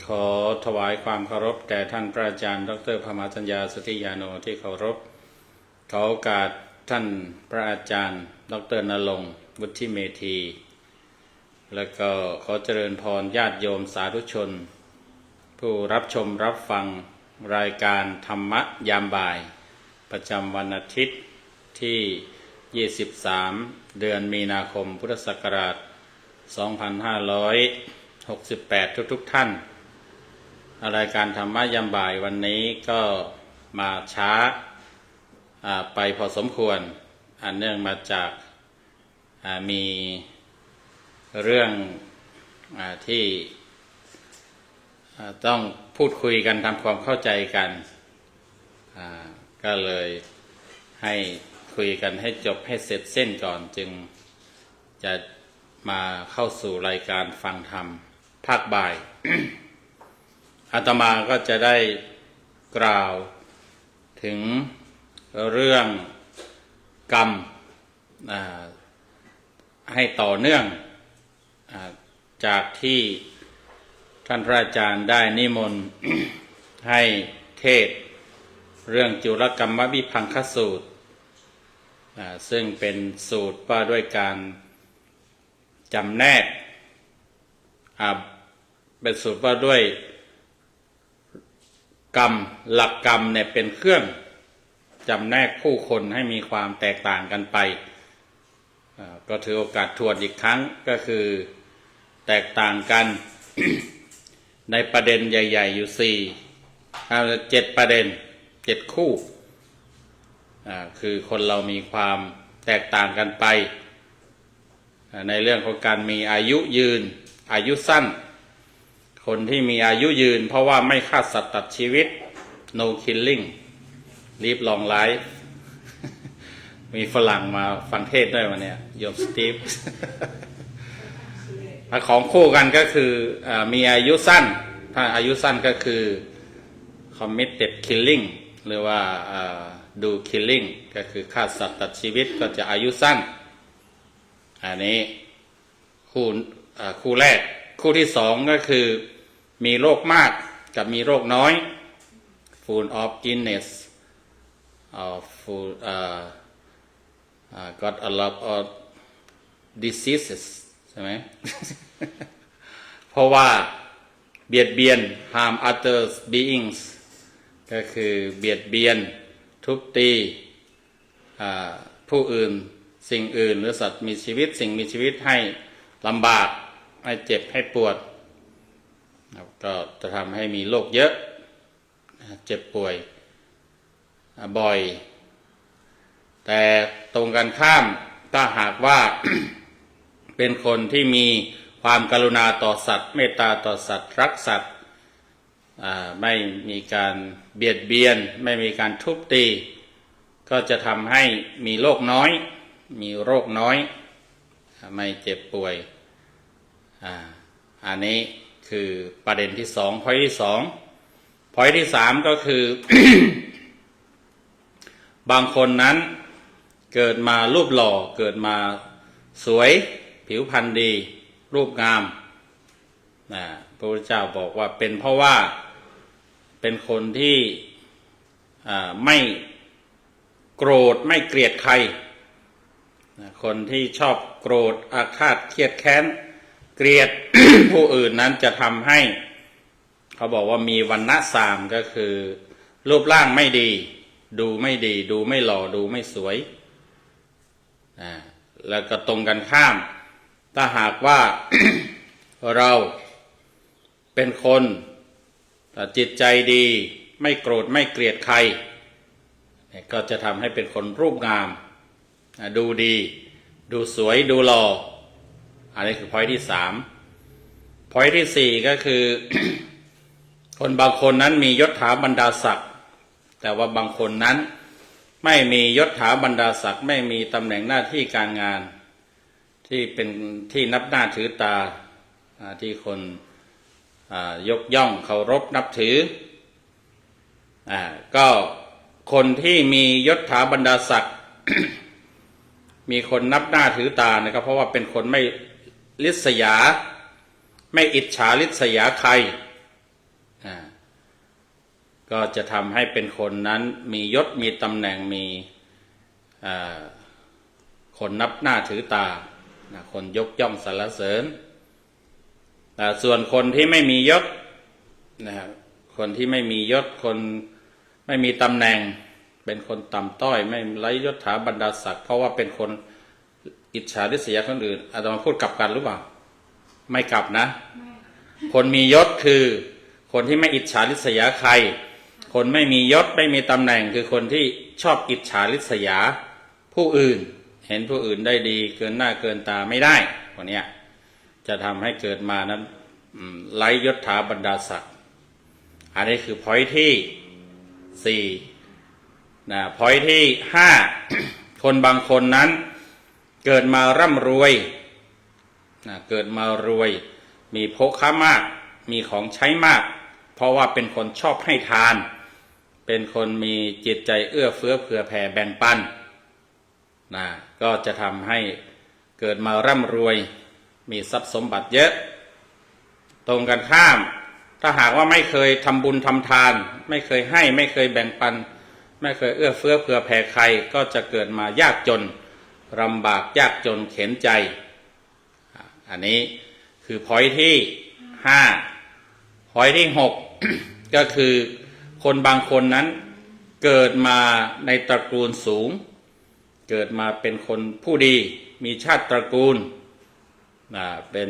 ขอถวายความเคารพแด่ท่านพระอาจารย์ดร.พมาจัญญาสุทธิยาโนที่เคารพขอโอกาสท่านพระอาจารย์ดร.ณรงค์วุฒิเมธีและก็ขอเจริญพรญาติโยมสาธุชนผู้รับชมรับฟังรายการธรรมยามบ่ายประจำวันอาทิตย์ที่ 23 เดือนมีนาคมพุทธศักราช 2568 ทุกท่านรายการธรรมยามบ่ายวันนี้ก็มาช้าไปพอสมควรเนื่องมาจากมีเรื่องที่ต้องพูดคุยกันทำความเข้าใจกันก็เลยให้คุยกันให้จบให้เสร็จเส้นก่อนจึงจะมาเข้าสู่รายการฟังธรรมภาคบ่าย อาตมาก็จะได้กล่าวถึงเรื่องกรรมให้ต่อเนื่องจากที่ท่านพระอาจารย์ได้นิมนต์ ให้เทศเรื่องจุลกรรมวิภังคสูตรซึ่งเป็นสูตรว่าด้วยการจำแนกเป็นสูตรว่าด้วยกรรมหลักกรรมเนี่ยเป็นเครื่องจำแนกผู้คนให้มีความแตกต่างกันไปก็ถือโอกาสทวนอีกครั้งก็คือแตกต่างกัน ในประเด็นใหญ่ๆอยู่7ประเด็น7คู่คือคนเรามีความแตกต่างกันไปในเรื่องของการมีอายุยืนอายุสั้นคนที่มีอายุยืนเพราะว่าไม่ฆ่าสัตว์ตัดชีวิต no killing live long life มีฝรั่งมาฟังเทศด้วยวันนี้โยมสตีฟ ของคู่กันก็คือมีอายุสั้นถ้าอายุสั้นก็คือ committed killing หรือว่าdo killing ก็คือฆ่าสัตว์ตัดชีวิตก็จะอายุสั้นอันนี้คู่แรกคู่ที่สองก็คือมีโรคมากกับมีโรคน้อย full of illness full got a lot of diseases ใช่ไหม เพราะว่าเบียดเบียน harm other beings ก็คือเบียดเบียนทุบตีผู้อื่นสิ่งอื่นหรือสัตว์มีชีวิตสิ่งมีชีวิตให้ลำบากให้เจ็บให้ปวดก็จะทำให้มีโรคเยอะเจ็บป่วยบ่อยแต่ตรงกันข้ามถ้าหากว่า เป็นคนที่มีความกรุณาต่อสัตว์เมตตาต่อสัตว์รักสัตว์ไม่มีการเบียดเบียนไม่มีการทุบตีก็จะทำให้มีโรคน้อยมีโรคน้อยไม่เจ็บป่วยอันนี้คือประเด็นที่สองพอยที่สองพอยที่สามก็คือ บางคนนั้นเกิดมารูปหล่อเกิดมาสวยผิวพรรณดีรูปงามพระพุทธเจ้าบอกว่าเป็นเพราะว่าเป็นคนที่ไม่โกรธไม่เกลียดใครคนที่ชอบโกรธอาฆาตเครียดแค้นเกลียด ผู้อื่นนั้นจะทำให้เขาบอกว่ามีวรรณะสามก็คือรูปร่างไม่ดีดูไม่ดีดูไม่หล่อดูไม่สวยแล้วก็ตรงกันข้ามถ้าหากว่า เราเป็นคนจิตใจดีไม่โกรธไม่เกลียดใครก็จะทำให้เป็นคนรูปงามดูดีดูสวยดูหล่ออันนี้คือพอยที่สามพอยที่สี่ก็คือ คนบางคนนั้นมียศถาบรรดาศักดิ์แต่ว่าบางคนนั้นไม่มียศถาบรรดาศักดิ์ไม่มีตำแหน่งหน้าที่การงานที่เป็นที่นับหน้าถือตาที่คนยกย่องเคารพนับถือก็คนที่มียศถาบรรดาศักดิ์ มีคนนับหน้าถือตานะครับเพราะว่าเป็นคนไม่ริษยาไม่อิจฉาริษยาใคร ก็จะทำให้เป็นคนนั้นมียศมีตำแหน่งมีคนนับหน้าถือตาคนยกย่องสรรเสริญส่วนคนที่ไม่มียศนะครับคนที่ไม่มียศคนไม่มีตำแหน่งเป็นคนต่ำต้อยไม่ไร้ยศถาบรรดาศักดิ์เพราะว่าเป็นคนอิจฉาริษยาคนอื่นอาตมาพูดกลับกันหรือเปล่าไม่กลับนะคนมียศคือคนที่ไม่อิจฉาริษยาใครคนไม่มียศไม่มีตำแหน่งคือคนที่ชอบอิจฉาริษยาผู้อื่นเห็นผู้อื่นได้ดีเกินหน้าเกินตาไม่ได้คนนี้จะทำให้เกิดมานั้นไร้ยศถาบรรดาศักดิ์อันนี้คือ point ที่4point ที่ 5 คนบางคนนั้นเกิดมาร่ำรวยเกิดมารวยมีโภคะมากมีของใช้มากเพราะว่าเป็นคนชอบให้ทานเป็นคนมีจิตใจเอื้อเฟื้อเผื่อแผ่แบ่งปันก็จะทำให้เกิดมาร่ำรวยมีทรัพย์สมบัติเยอะตรงกันข้ามถ้าหากว่าไม่เคยทำบุญทำทานไม่เคยให้ไม่เคยแบ่งปันไม่เคยเอื้อเฟื้อเผื่อแผ่ใครก็จะเกิดมายากจนลำบากยากจนเข็ญใจอันนี้คือ point ที่5 point ที่ 6 ก็คือคนบางคนนั้นเกิดมาในตระกูลสูงเกิดมาเป็นคนผู้ดีมีชาติตระกูลเป็น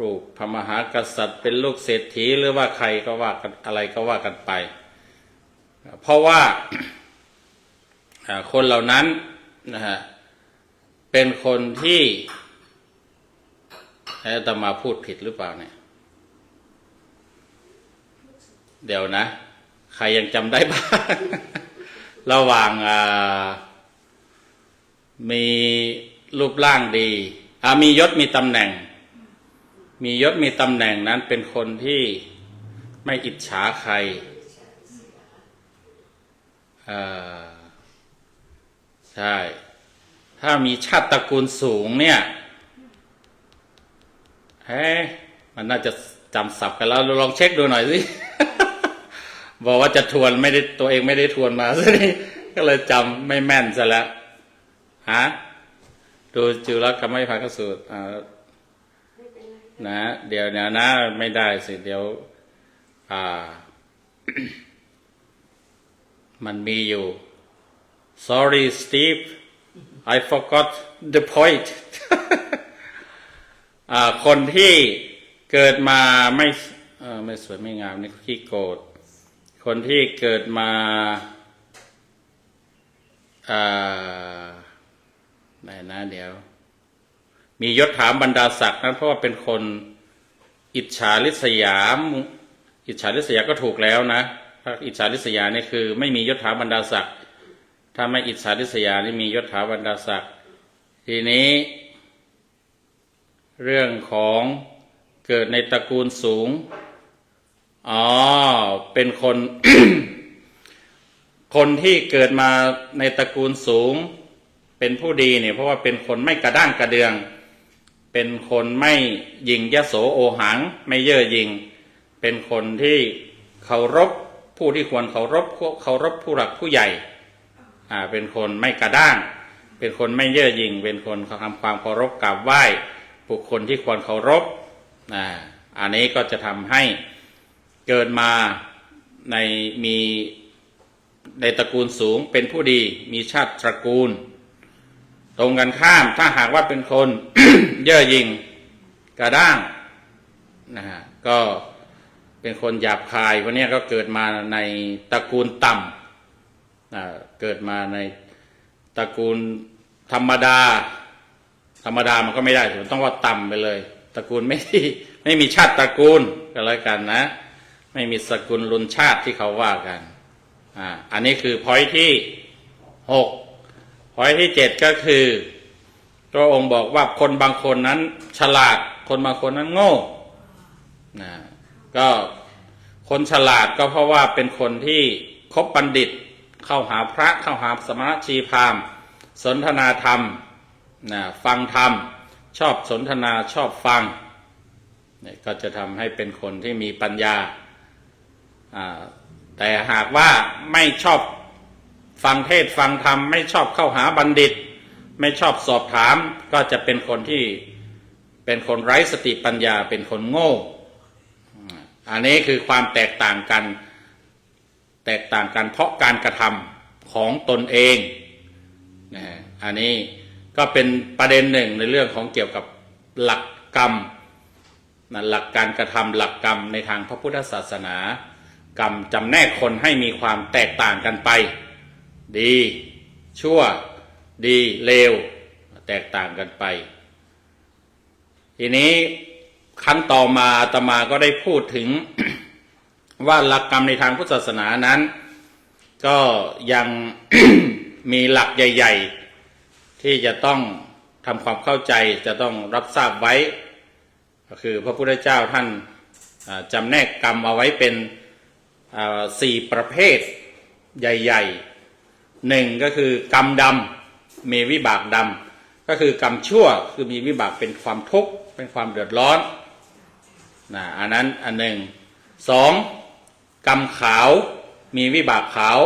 ลูกพระมหากษัตริย์เป็นลูกเศรษฐีหรือว่าใครก็ว่ากันอะไรก็ว่ากันไปเพราะว่าคนเหล่านั้นเป็นคนที่อาตมาพูดผิดหรือเปล่าเนี่ยเดี๋ยวนะใครยังจำได้บ้าง ระหว่างมีรูปร่างดีมียศมีตำแหน่งมียศมีตำแหน่งนั้นเป็นคนที่ไม่อิจฉาใครใช่ถ้ามีชาติตระกูลสูงเนี่ยมันน่าจะจำศัพท์กันแล้วลองเช็คดูหน่อยสิ บอกว่าจะทวนไม่ได้ตัวเองไม่ได้ทวนมาซะนี่ก็เลยจำไม่แม่นซะแล้วดูจุลกรรมวิภักสูตรนะเดี๋ยวนะไม่ได้สิเดี๋ยวมันมีอยู่ sorry Steve I forgot the point คนที่เกิดมาไม่สวยไม่งามนี่ขี้โกรธคนที่เกิดมาไหนนะเดี๋ยวมียศถาบรรดาศักดิ์นั้นเพราะว่าเป็นคนอิจฉาริษยาอิจฉาริษยาก็ถูกแล้วนะถ้าอิจฉาริษยานี่คือไม่มียศถาบรรดาศักดิ์ถ้าไม่อิจฉาริษยานี่มียศถาบรรดาศักดิ์ทีนี้เรื่องของเกิดในตระกูลสูงเป็นคน คนที่เกิดมาในตระกูลสูงเป็นผู้ดีเนี่ยเพราะว่าเป็นคนไม่กระด้างกระเดืองเป็นคนไม่หยิ่งยโสโอหังไม่เย่อหยิ่งเป็นคนที่เคารพผู้ที่ควรเคารพผู้หลักผู้ใหญ่เป็นคนไม่กระด้างเป็นคนไม่เย่อหยิ่งเป็นคนทำความเคารพกราบไหว้บุคคลที่ควรเคารพอันนี้ก็จะทำให้เกิดมามีในตระกูลสูงเป็นผู้ดีมีชาติตระกูลตรงกันข้ามถ้าหากว่าเป็นคน เย่อหยิ่งกระด้างก็เป็นคนหยาบคายวันนี้ก็เกิดมาในตระกูลต่ำเกิดมาในตระกูลธรรมดามันก็ไม่ได้มันต้องว่าต่ำไปเลยตระกูลไม่มีชาติตระกูลก็แล้วกันนะไม่มีสกุลรุนชาติที่เขาว่ากันอันนี้คือ point ที่ 6 point ที่ 7 ก็คือพระองค์บอกว่าคนบางคนนั้นฉลาดคนบางคนนั้นโง่ก็คนฉลาดก็เพราะว่าเป็นคนที่คบบัณฑิตเข้าหาพระเข้าหาสมณชีพราหมณ์สนทนาธรรมฟังธรรมชอบสนทนาชอบฟังก็จะทำให้เป็นคนที่มีปัญญา แต่หากว่าไม่ชอบฟังเทศฟังธรรมไม่ชอบเข้าหาบัณฑิตไม่ชอบสอบถามก็จะเป็นคนที่เป็นคนไร้สติปัญญาเป็นคนโง่อันนี้คือความแตกต่างกันเพราะการกระทำของตนเองอันนี้ก็เป็นประเด็นหนึ่งในเรื่องของเกี่ยวกับหลักกรรมหลักการกระทำหลักกรรมในทางพระพุทธศาสนากรรมจำแนกคนให้มีความแตกต่างกันไปดีชั่วดีเลวแตกต่างกันไปทีนี้ขั้นต่อมาอาตมาก็ได้พูดถึง ว่าหลักกรรมในทางพุทธศาสนานั้นก็ยัง มีหลักใหญ่ๆที่จะต้องทำความเข้าใจจะต้องรับทราบไว้ก็คือพระพุทธเจ้าท่านจำแนกกรรมเอาไว้เป็น4ประเภทใหญ่ๆหนึ่งก็คือกรรมดำมีวิบากดำก็คือกรรมชั่วคือมีวิบากเป็นความทุกข์เป็นความเดือดร้อนอันนั้นอันหนึ่งสองกรรมขาวมีวิบากขาว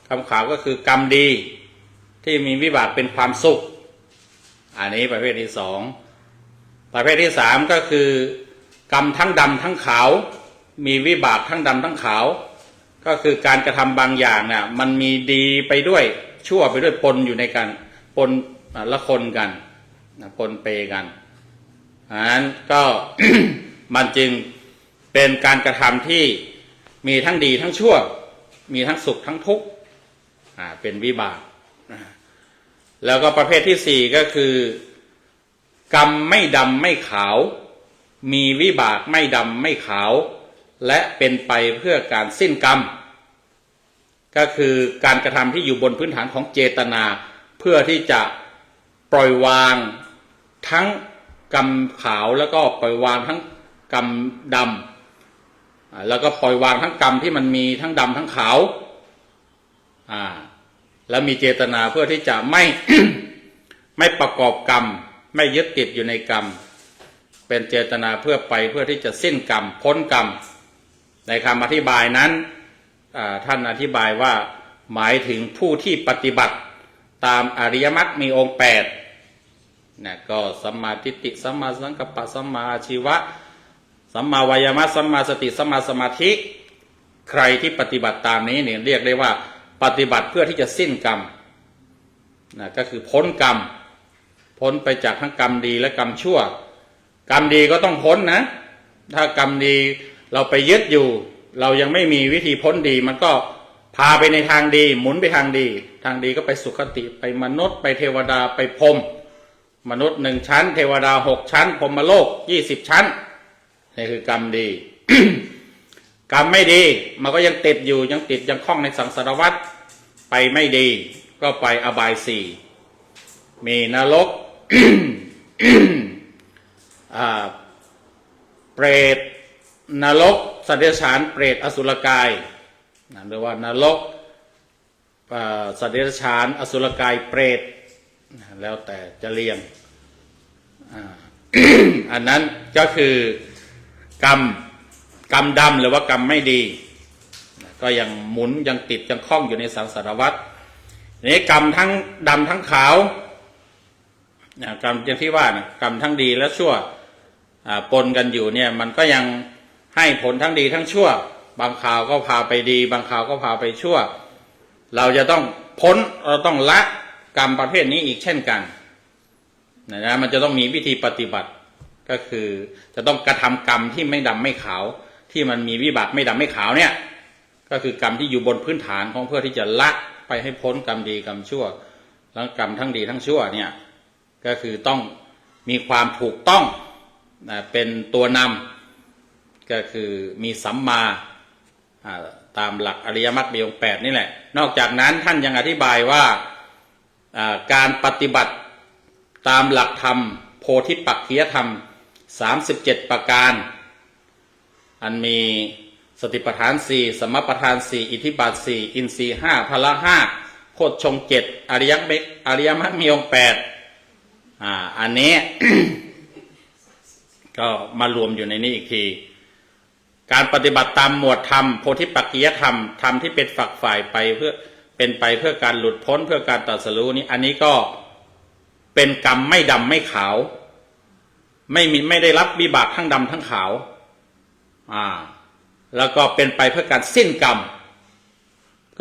กรรมขาวก็คือกรรมดีที่มีวิบากเป็นความสุขอันนี้ประเภทที่สองประเภทที่สามก็คือกรรมทั้งดำทั้งขาวมีวิบากทั้งดำทั้งขาวก็คือการกระทำบางอย่างน่ะมันมีดีไปด้วยชั่วไปด้วยปนอยู่ในกันปนละคนกันปนเปกันอันนั้นก็ มันจึงเป็นการกระทำที่มีทั้งดีทั้งชั่วมีทั้งสุขทั้งทุกข์เป็นวิบากแล้วก็ประเภทที่สี่ก็คือกรรมไม่ดำไม่ขาวมีวิบากไม่ดำไม่ขาวและเป็นไปเพื่อการสิ้นกรรมก็คือการกระทำที่อยู่บนพื้นฐานของเจตนาเพื่อที่จะปล่อยวางทั้งกรรมขาวแล้วก็ปล่อยวางทั้งกรรมดำแล้วก็ปล่อยวางทั้งกรรมที่มันมีทั้งดำทั้งขาวแล้วมีเจตนาเพื่อที่จะไม่ ไม่ประกอบกรรมไม่ยึดติดอยู่ในกรรมเป็นเจตนาเพื่อที่จะสิ้นกรรมพ้นกรรมในคำอธิบายนั้นท่านอธิบายว่าหมายถึงผู้ที่ปฏิบัติตามอริยมรรคมีองค์8ก็สัมมาทิฏฐิสัมมาสังกัปปะสัมมาอาชีวะสัมมาวายามะสัมมาสติสัมมาสมาธิใครที่ปฏิบัติตามนี้เนี่ยเรียกได้ว่าปฏิบัติเพื่อที่จะสิ้นกรรมก็คือพ้นกรรมพ้นไปจากทั้งกรรมดีและกรรมชั่วกรรมดีก็ต้องพ้นนะถ้ากรรมดีเราไปยึดอยู่เรายังไม่มีวิธีพ้นดีมันก็พาไปในทางดีหมุนไปทางดีทางดีก็ไปสุคติไปมนุษย์ไปเทวดาไปพรหมมนุษย์1ชั้นเทวดา6ชั้นพรหมโลก20ชั้นนี่คือกรรมดี กรรมไม่ดีมันก็ยังติดอยู่ยังติดยังคล้องในสังสารวัฏไปไม่ดีก็ไปอบาย4มีนรก เปรตนรกสัตว์เดรัจฉานเปรตอสุรกายหรือว่านรกสัตว์เดรัจฉานอสุรกายเปรตแล้วแต่จะเรียง อันนั้นก็คือกรรมดำหรือว่ากรรมไม่ดีก็ยังหมุนยังติดยังคล้องอยู่ในสังสารวัฏนี้กรรมทั้งดำทั้งขาวกรรมอย่างที่ว่านะกรรมทั้งดีและชั่วปนกันอยู่เนี่ยมันก็ยังให้ผลทั้งดีทั้งชั่วบางคราวก็พาไปดีบางคราวก็พาไปชั่วเราจะต้องพ้นเราต้องละกรรมประเภทนี้อีกเช่นกันนะมันจะต้องมีวิธีปฏิบัติก็คือจะต้องกระทำกรรมที่ไม่ดำไม่ขาวที่มันมีวิบากไม่ดำไม่ขาวเนี่ยก็คือกรรมที่อยู่บนพื้นฐานของเพื่อที่จะละไปให้พ้นกรรมดีกรรมชั่วแล้วกรรมทั้งดีทั้งชั่วเนี่ยก็คือต้องมีความถูกต้องเป็นตัวนำก็คือมีสัมมาตามหลักอริยมรรคมีองค์8นี่แหละนอกจากนั้นท่านยังอธิบายว่าการปฏิบัติตามหลักธรรมโพธิปักขิยธรรม37ประการอันมีสติปัฏฐาน4สมปัฏฐาน4อิทธิบาท4อินทรีย์5พละ5โพชฌงค์7อริยมรรคมีองค์8อันนี้ ก็มารวมอยู่ในนี้อีกที การปฏิบัติตามหมวดธรรมโพธิปักขิยธรรมธรรมที่เป็นฝักฝ่ายไปเพื่อเป็นไปเพื่อการหลุดพ้นเพื่อการตรัสรู้นี้อันนี้ก็เป็นกรรมไม่ดำไม่ขาวไม่ได้รับวิบากทั้งดำทั้งขาวแล้วก็เป็นไปเพื่อการสิ้นกรรม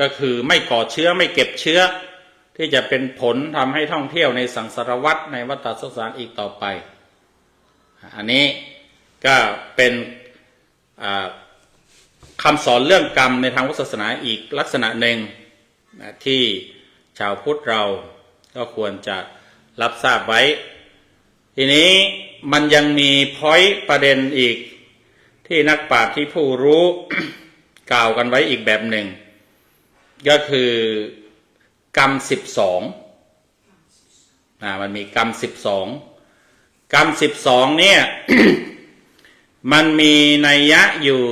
ก็คือไม่ก่อเชื้อไม่เก็บเชื้อที่จะเป็นผลทำให้ท่องเที่ยวในสังสารวัฏในวัฏสงสารอีกต่อไปอันนี้ก็เป็นคำสอนเรื่องกรรมในทางพุทธศาสนาอีกลักษณะหนึ่งที่ชาวพุทธเราก็ควรจะรับทราบไว้ทีนี้มันยังมีพอยต์ประเด็นอีกที่นักปราชญ์ที่ผู้รู้ กล่าวกันไว้อีกแบบหนึ่งก็คือกรรม12มันมีกรรม12กรรม12เนี่ย มันมีนัยยะอยู่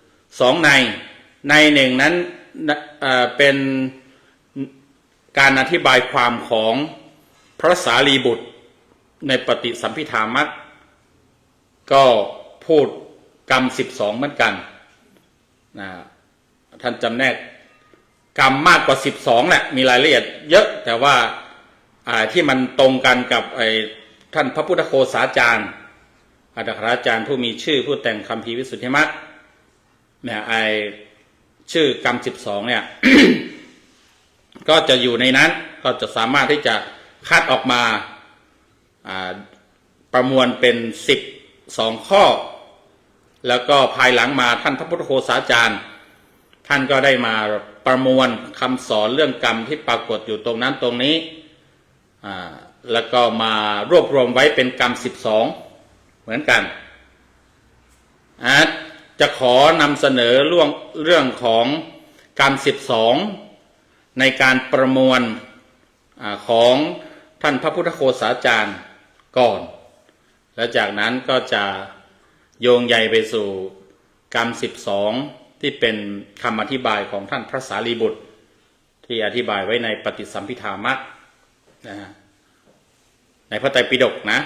2ในหนึ่งนั้นเป็นการอธิบายความของพระสารีบุตรในปฏิสัมภิธามัคก็พูดกรรม12เหมือนกันท่านจำแนกกรรมมากกว่า12แหละมีรายละเอียดเยอะแต่ว่าที่มันตรงกันกับท่านพระพุทธโฆษาจารย์อัตถาจารย์ผู้มีชื่อผู้แต่งคัมภีร์วิสุทธิมรรคเนี่ยชื่อกรรม12เนี่ย ก็จะอยู่ในนั้นก็จะสามารถที่จะคัดออกมาประมวลเป็น12ข้อแล้วก็ภายหลังมาท่านพระพุทธโฆษาจารย์ท่านก็ได้มาประมวลคำสอนเรื่องกรรมที่ปรากฏอยู่ตรงนั้นตรงนี้แล้วก็มารวบรวมไว้เป็นกรรม12เหมือนกันจะขอนำเสนอเรื่องของกรรม12ในการประมวลของท่านพระพุทธโฆษาจารย์ก่อนและจากนั้นก็จะโยงใยไปสู่กรรม12ที่เป็นคำอธิบายของท่านพระสารีบุตรที่อธิบายไว้ในปฏิสัมภิธามัคในพระไตรปิฎกนะ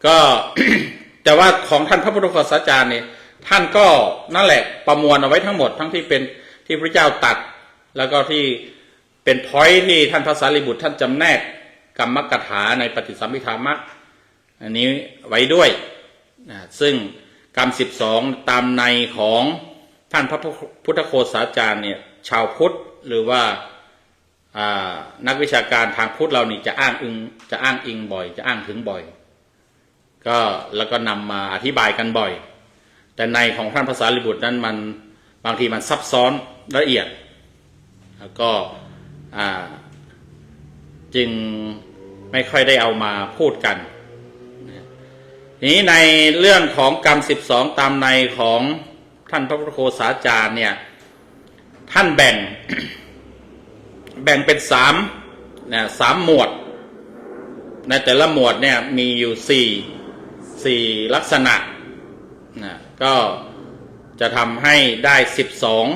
ก็ แต่ว่าของท่านพระพุทธโฆษาจารย์เนี่ยท่านก็นั่นแหละประมวลเอาไว้ทั้งหมดทั้งที่เป็นที่พระเจ้าตัดแล้วก็ที่เป็นพอยที่ท่านพระสารีบุตรท่านจำแนกกรรมกถาในปฏิสัมภิธามัคอันนี้ไว้ด้วยซึ่งกรรม12ตามในของท่านพระพุทธโฆษาจารย์เนี่ยชาวพุทธหรือว่านักวิชาการทางพุทธเรานี่จะอ้างอิงบ่อยจะอ้างถึงบ่อยก็แล้วก็นำมาอธิบายกันบ่อยแต่ในของท่านพระสารีบุตรนั้นมันบางทีมันซับซ้อนละเอียดแล้วก็จึงไม่ค่อยได้เอามาพูดกันนี้ในเรื่องของกรรม12ตามในของท่านพระพุทธโฆษาจารย์เนี่ยท่านแบ่ง เป็น3หมวดในแต่ละหมวดเนี่ยมีอยู่4ลักษณะก็จะทำให้ได้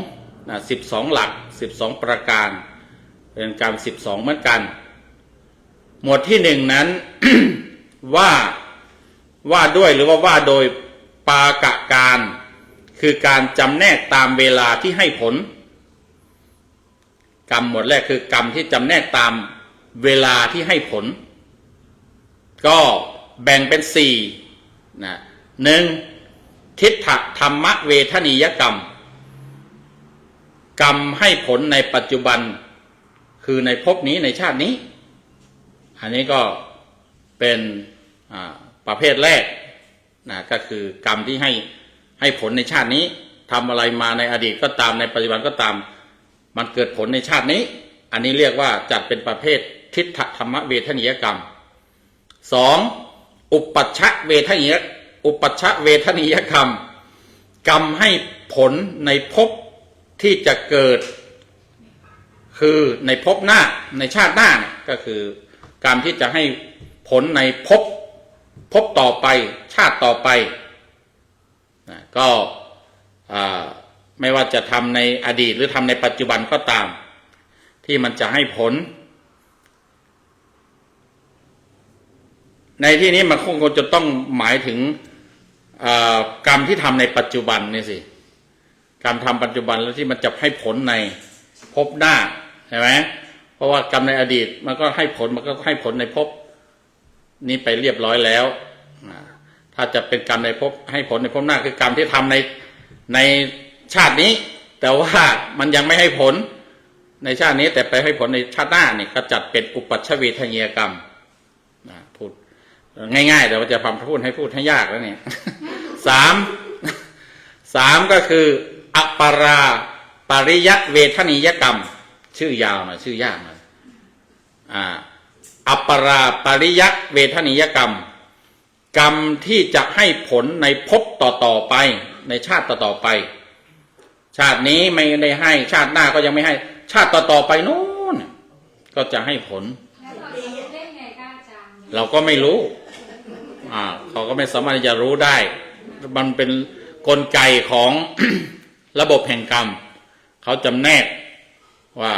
12หลัก12ประการเป็นกรรม12เหมือนกันหมวดที่1นั้น ว่าด้วยหรือว่าโดยปากะการคือการจำแนกตามเวลาที่ให้ผลกรรมหมวดแรกคือกรรมที่จำแนกตามเวลาที่ให้ผลก็แบ่งเป็น1ทิฏฐธรรมเวทนียกรรมกรรมให้ผลในปัจจุบันคือในภพนี้ในชาตินี้อันนี้ก็เป็นประเภทแรกก็คือกรรมที่ให้ผลในชาตินี้ทำอะไรมาในอดีตก็ตามในปัจจุบันก็ตามมันเกิดผลในชาตินี้อันนี้เรียกว่าจัดเป็นประเภททิฏฐธรรมเวทนียกรรม2อุปัชชะเวทนียกรรมกรรมให้ผลในภพที่จะเกิดคือในภพหน้าในชาติหน้าก็คือกรรมที่จะให้ผลในภพต่อไปชาติต่อไปก็ไม่ว่าจะทำในอดีตหรือทำในปัจจุบันก็ตามที่มันจะให้ผลในที่นี้มันคงจะต้องหมายถึง กรรมที่ทำในปัจจุบันนี่สิกรรมทำปัจจุบันแล้วที่มันจะให้ผลในภพหน้าใช่ไหมเพราะว่ากรรมในอดีตมันก็ให้ผลในภพนี้ไปเรียบร้อยแล้วถ้าจะเป็นกรรมในภพให้ผลในภพหน้าคือกรรมที่ทำในชาตินี้แต่ว่ามันยังไม่ให้ผลในชาตินี้แต่ไปให้ผลในชาติหน้านี่ก็จัดเป็นอุปัชฌวีทนียกรรมพูดง่ายๆแต่ว่าจะพูดให้ยากแล้วเนี่ยสามก็คืออัปปาราปริยเวทนียกรรมชื่อยาวหน่อยชื่อยากหน่อยอัปปาราปริยเวทนียกรรมกรรมที่จะให้ผลในภพต่อไปในชาติต่อไปชาตินี้ไม่ได้ให้ชาติหน้าก็ยังไม่ให้ชาติต่อไปโน้นก็จะให้ผลเราก็ไม่รู้เขาก็ไม่สามารถจะรู้ได้มันเป็นกลไกของ ระบบแห่งกรรมเขาจำแนกว่า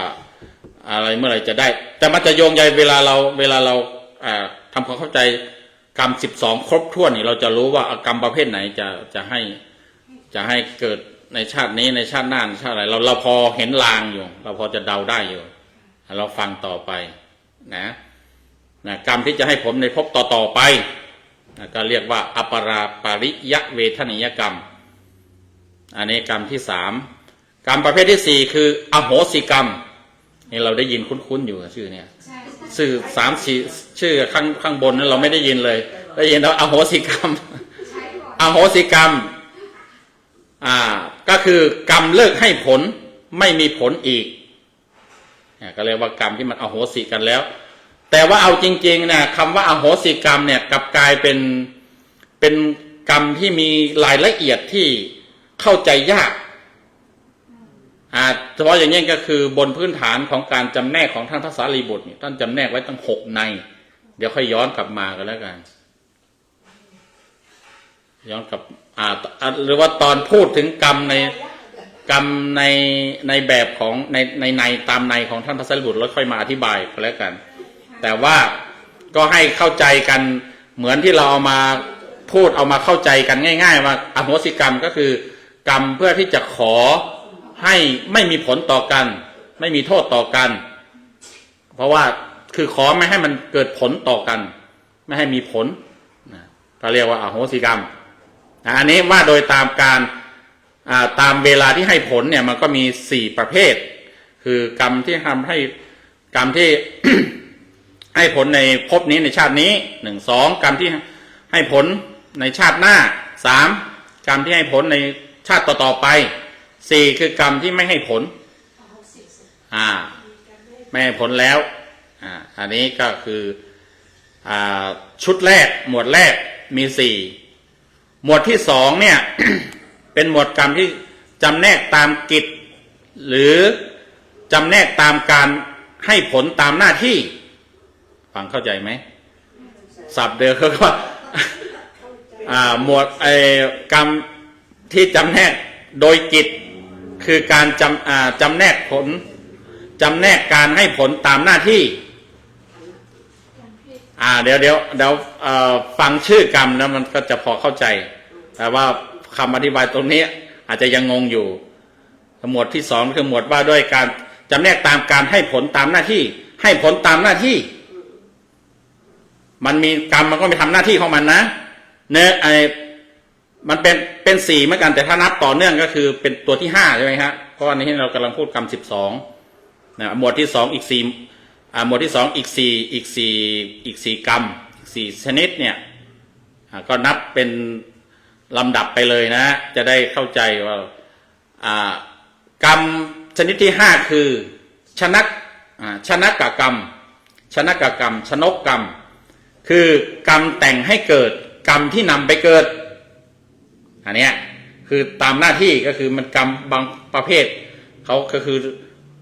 อะไรเมื่อไหร่จะได้แต่มันจะโยงใยเวลาเราทำความเข้าใจกรรม12ครบถ้วนนี่เราจะรู้ว่ากรรมประเภทไหนจะให้เกิดในชาตินี้ในชาติหน้าในชาติอะไรเราพอเห็นลางอยู่เราพอจะเดาได้อยู่เราฟังต่อไปนะกรรมที่จะให้ผลในภพต่อไปก็เรียกว่าอัปปาราปริยเวทนียกรรมอันนี้กรรมที่3กรรมประเภทที่4คืออโหสิกรรมนี่เราได้ยินคุ้นๆอยู่ชื่อเนี่ยชื่อ3-4ชื่อข้างบนนั้นเราไม่ได้ยินเลยได้ยินแล้วอโหสิกรรมอโหสิกรรมก็คือกรรมเลิกให้ผลไม่มีผลอีกก็เรียกว่ากรรมที่มันอโหสิกันแล้วแต่ว่าเอาจริงๆนะคำว่าอโหสิกรรมเนี่ยกลับกลายเป็นกรรมที่มีรายละเอียดที่เข้าใจยากเฉพาะอย่างนี้ก็คือบนพื้นฐานของการจำแนกของท่านพระสารีบุตรท่านจำแนกไว้ตั้ง6ในเดี๋ยวค่อยย้อนกลับมากันแล้วกันย้อนกลับหรือว่าตอนพูดถึงกรรมในแบบของในตามในของท่านพระสารีบุตรแล้วค่อยมาอธิบายกันแล้วกันแต่ว่าก็ให้เข้าใจกันเหมือนที่เราเอามาพูดเอามาเข้าใจกันง่ายๆว่าอโหสิกรรมก็คือกรรมเพื่อที่จะขอให้ไม่มีผลต่อกันไม่มีโทษต่อกันเพราะว่าคือขอไม่ให้มันเกิดผลต่อกันไม่ให้มีผลก็เรียกว่าอโหสิกรรมอันนี้ว่าโดยตามการตามเวลาที่ให้ผลเนี่ยมันก็มี4ประเภทคือกรรมที่ทำให้กรรมที่ ให้ผลในภพนี้ในชาตินี้1 2กรรมที่ให้ผลในชาติหน้า3กรรมที่ให้ผลในชาติต่อไป4คือกรรมที่ไม่ให้ผลไม่ให้ผลแล้วอันนี้ก็คือชุดแรกหมวดแรกมี4หมวดที่2เนี่ย เป็นหมวดกรรมที่จำแนกตามกิจหรือจำแนกตามการให้ผลตามหน้าที่ฟังเข้าใจไหมศัพท์เดิมเขาก็หมวดกรรมที่จำแนกโดยกิจคือการจำแนกผลจำแนกการให้ผลตามหน้าที่เดี๋ยวฟังชื่อกรรมแล้วมันก็จะพอเข้าใจแต่ว่าคำอธิบายตรงนี้อาจจะยังงงอยู่หมวดที่2คือหมวดว่าด้วยการจำแนกตามการให้ผลตามหน้าที่ให้ผลตามหน้าที่มันมีกรรมมันก็ไปทำหน้าที่ของมันนะมันเป็น4เหมือนกันแต่ถ้านับต่อเนื่องก็คือเป็นตัวที่5ใช่ไหมฮะเพราะวันนี้เรากำลังพูดกรรม12หมวดที่2อีก4หมวดที่2อีก4กรรมอีก4ชนิดเนี่ยก็นับเป็นลำดับไปเลยนะจะได้เข้าใจว่ากรรมชนิดที่5คือชนะกกรรมชนกกรรมชนกกรรมคือกรรมแต่งให้เกิดกรรมที่นำไปเกิดอันเนี้ยคือตามหน้าที่ก็คือมันกรรมบางประเภทเขาก็คือ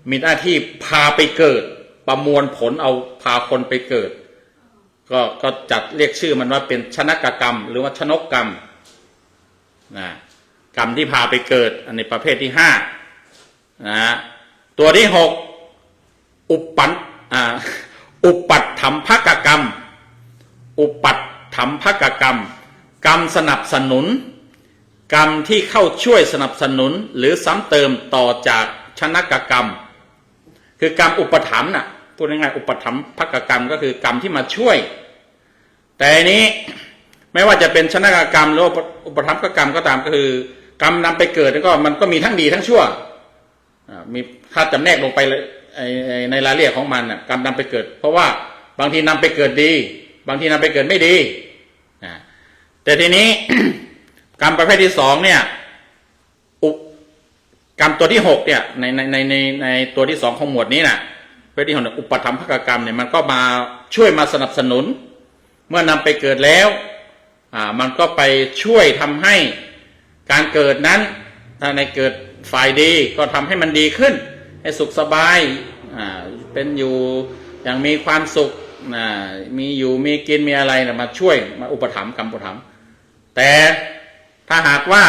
มีหน้าที่พาไปเกิดประมวลผลเอาพาคนไปเกิดก็จัดเรียกชื่อมันว่าเป็นชนกกรรมหรือว่าชนกกรรมกรรมที่พาไปเกิดอันนี้ประเภทที่5ตัวที่6อุปัฏฐัมภกกรรมอุปัฏฐัมภกกรรม กรรมสนับสนุนกรรมที่เข้าช่วยสนับสนุนหรือซ้ำเติมต่อจากชนกกรรมคือกรรมอุปถัมภ์น่ะพูดง่ายๆอุปถัมภกกรรมก็คือกรรมที่มาช่วยแต่นี้ไม่ว่าจะเป็นชนกกรรมหรืออุปถัมภกกรรมก็ตามก็คือกรรมนำไปเกิดก็มันก็มีทั้งดีทั้งชั่วมีถ้าจำแนกลงไปเลยในรายละเอียดของมันกรรมนำไปเกิดเพราะว่าบางทีนำไปเกิดดีบางทีนำไปเกิดไม่ดีแต่ทีนี้ กรรมประเภทที่สองเนี่ยกรรมตัวที่หกเนี่ยในตัวที่สองของหมวดนี้น่ะประเภทที่หกอุปถัมภกกรรมเนี่ยมันก็มาช่วยมาสนับสนุนเมื่อนำไปเกิดแล้วมันก็ไปช่วยทำให้การเกิดนั้นถ้าในเกิดฝ่ายดีก็ทำให้มันดีขึ้นให้สุขสบายเป็นอยู่อย่างมีความสุขมีอยู่มีกินมีอะไรนะมาช่วยมาอุปถัมภ์กรรมอุปถัมภ์แต่ถ้าหากว่า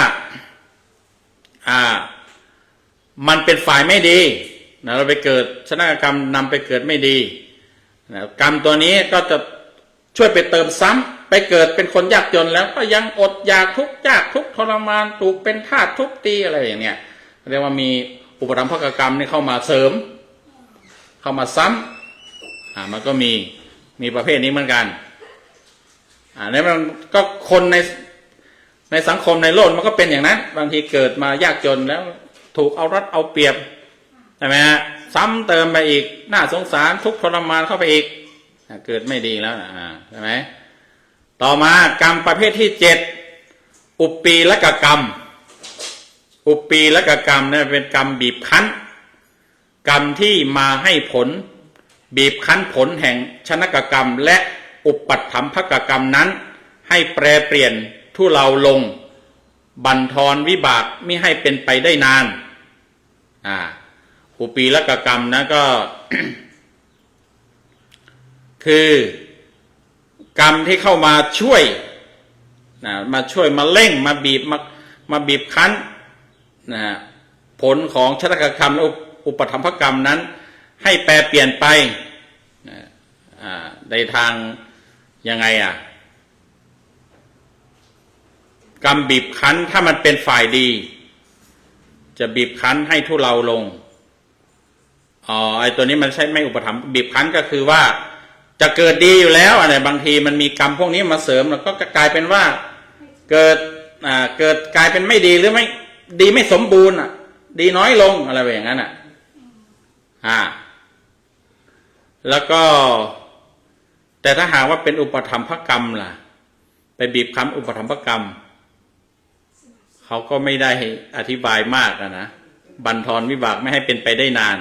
มันเป็นฝ่ายไม่ดีเราไปเกิดชนกรรมนำไปเกิดไม่ดีกรรมตัวนี้ก็จะช่วยไปเติมซ้ำไปเกิดเป็นคนยากจนแล้วก็ยังอดอยากทุกข์ยากทุกข์ทรมานถูกเป็นทาสทุบตีอะไรอย่างเนี้ยเรียกว่ามีอุปถัมภกกรรมนี่เข้ามาเสริมเข้ามาซ้ำมันก็มีประเภทนี้เหมือนกันแล้วมันก็คนในสังคมในโลกมันก็เป็นอย่างนั้นบางทีเกิดมายากจนแล้วถูกเอารัดเอาเปรียบใช่ไหมฮะซ้ำเติมไปอีกน่าสงสารทุกข์ทรมานเข้าไปอีกเกิดไม่ดีแล้วใช่ไหมต่อมากรรมประเภทที่7อุปปีละกกรรมอุปปีละกกรรมเนี่ยเป็นกรรมบีบคั้นกรรมที่มาให้ผลบีบคั้นผลแห่งชนกกรรมและอุปัฏฐัมภกกรรมนั้นให้แปรเปลี่ยนทุเลาลงบั่นทอนวิบากมิให้เป็นไปได้นานอุปปีละกกรรมนะก็ คือกรรมที่เข้ามาช่วยมาช่วยมาเร่งมาบีบคั้นผลของชนกกรรมและอุปถัมภกรรมนั้นให้แปรเปลี่ยนไปในทางยังไงกรรมบีบคั้นถ้ามันเป็นฝ่ายดีจะบีบคั้นให้ทุเลาลงไอ้ตัวนี้มันใช่ไม่อุปถัมภ์บีบคั้นก็คือว่าจะเกิดดีอยู่แล้วอะไรบางทีมันมีกรรมพวกนี้มาเสริมแล้วก็กลายเป็นว่าเกิดกลายเป็นไม่ดีหรือไม่ดีไม่สมบูรณ์ดีน้อยลงอะไรแบบอย่างนั้นแล้วก็แต่ถ้าหากว่าเป็นอุปถัมภกรรมล่ะไปบีบคั้นอุปถัมภกรรมเขาก็ไม่ได้อธิบายมากนะบั่นทอนวิบากไม่ให้เป็นไปได้นาน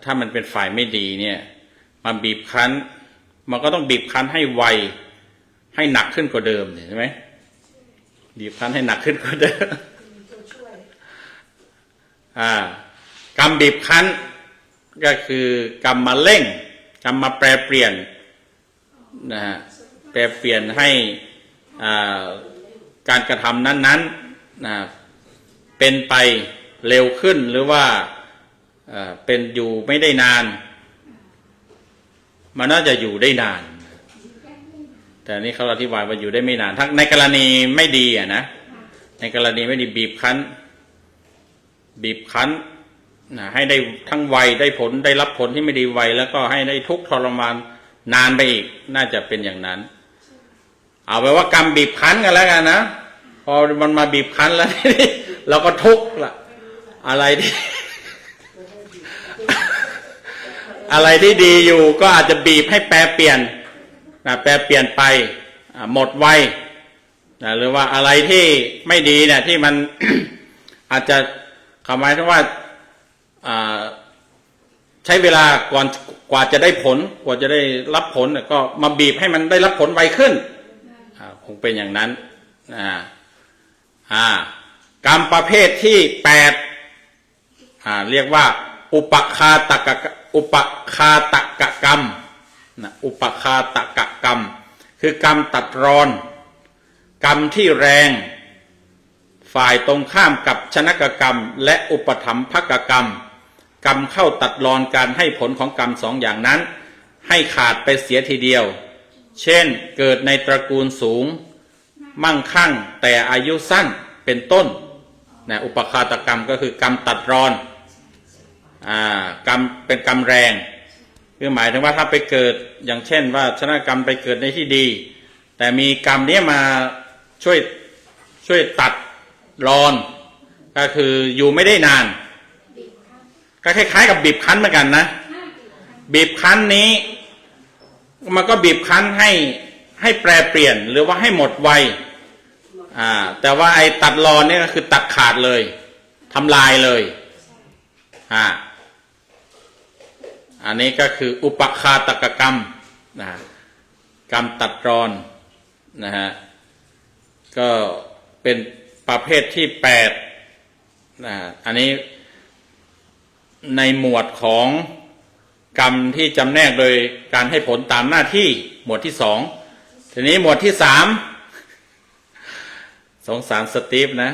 ถ้ามันเป็นฝ่ายไม่ดีเนี่ยมาบีบคั้นมันก็ต้องบีบคั้นให้ไวให้หนักขึ้นกว่าเดิมใช่ไหมบีบคั้นให้หนักขึ้นกว่าเดิมกรรมบีบคั้นก็คือกรรมมาเร่งกรรมมาแปรเปลี่ยนนะฮะแปรเปลี่ยนให้การกระทำนั้นเป็นไปเร็วขึ้นหรือว่าเป็นอยู่ไม่ได้นานมันน่าจะอยู่ได้นานแต่นี่เขาอธิบายว่าอยู่ได้ไม่นานทั้งในกรณีไม่ดีนะในกรณีไม่ดีบีบคั้นให้ได้ทั้งไวได้ผลได้รับผลที่ไม่ดีไวแล้วก็ให้ได้ทุกข์ทรมานนานไปอีกน่าจะเป็นอย่างนั้นเอาไปว่ากรรมบีบคั้นกันแล้วกันนะพอมันมาบีบคั้นแล้วเราก็ทุกข์ละอะไรที่ อะไรที่ดีอยู่ก็อาจจะบีบให้แปรเปลี่ยนไปหมดไวหรือว่าอะไรที่ไม่ดีเนี่ยที่มัน อาจจะหมายถึงว่าใช้เวลกว่าจะได้ผลกว่าจะได้รับผลก็มาบีบให้มันได้รับผลไวขึ้นคงเป็นอย่างนั้นกรรมประเภทที่8เรียกว่าอุปคาตกกรรมอุปคาตกกรรมคือกรรมตัดรอนกรรมที่แรงฝ่ายตรงข้ามกับชนกกรรมและอุปถัมภกกรรมกรรมเข้าตัดรอนการให้ผลของกรรม2อย่างนั้นให้ขาดไปเสียทีเดียว เช่นเกิดในตระกูลสูงมั่งคั่งแต่อายุสั้นเป็นต้นนะอุปคาตกรรมก็คือกรรมตัดรอนกรรมเป็นกรรมแรงคือหมายถึงว่าถ้าไปเกิดอย่างเช่นว่าชนะกรรมไปเกิดในที่ดีแต่มีกรรมนี้มาช่วยตัดรอนก็คืออยู่ไม่ได้นานก็คล้ายๆกับบีบคั้นเหมือนกันนะบีบคั้นนี้มันก็บีบคั้นให้แปรเปลี่ยนหรือว่าให้หมดวัยแต่ว่าไอ้ตัดรอนนี่ก็คือตัดขาดเลยทำลายเลยอันนี้ก็คืออุปคาตกรรมนะกรรมตัดรอนนะฮะก็เป็นประเภทที่8นะอันนี้ในหมวดของกรรมที่จำแนกโดยการให้ผลตามหน้าที่หมวดที่2ทีนี้หมวดที่3สงสารสตีฟนะ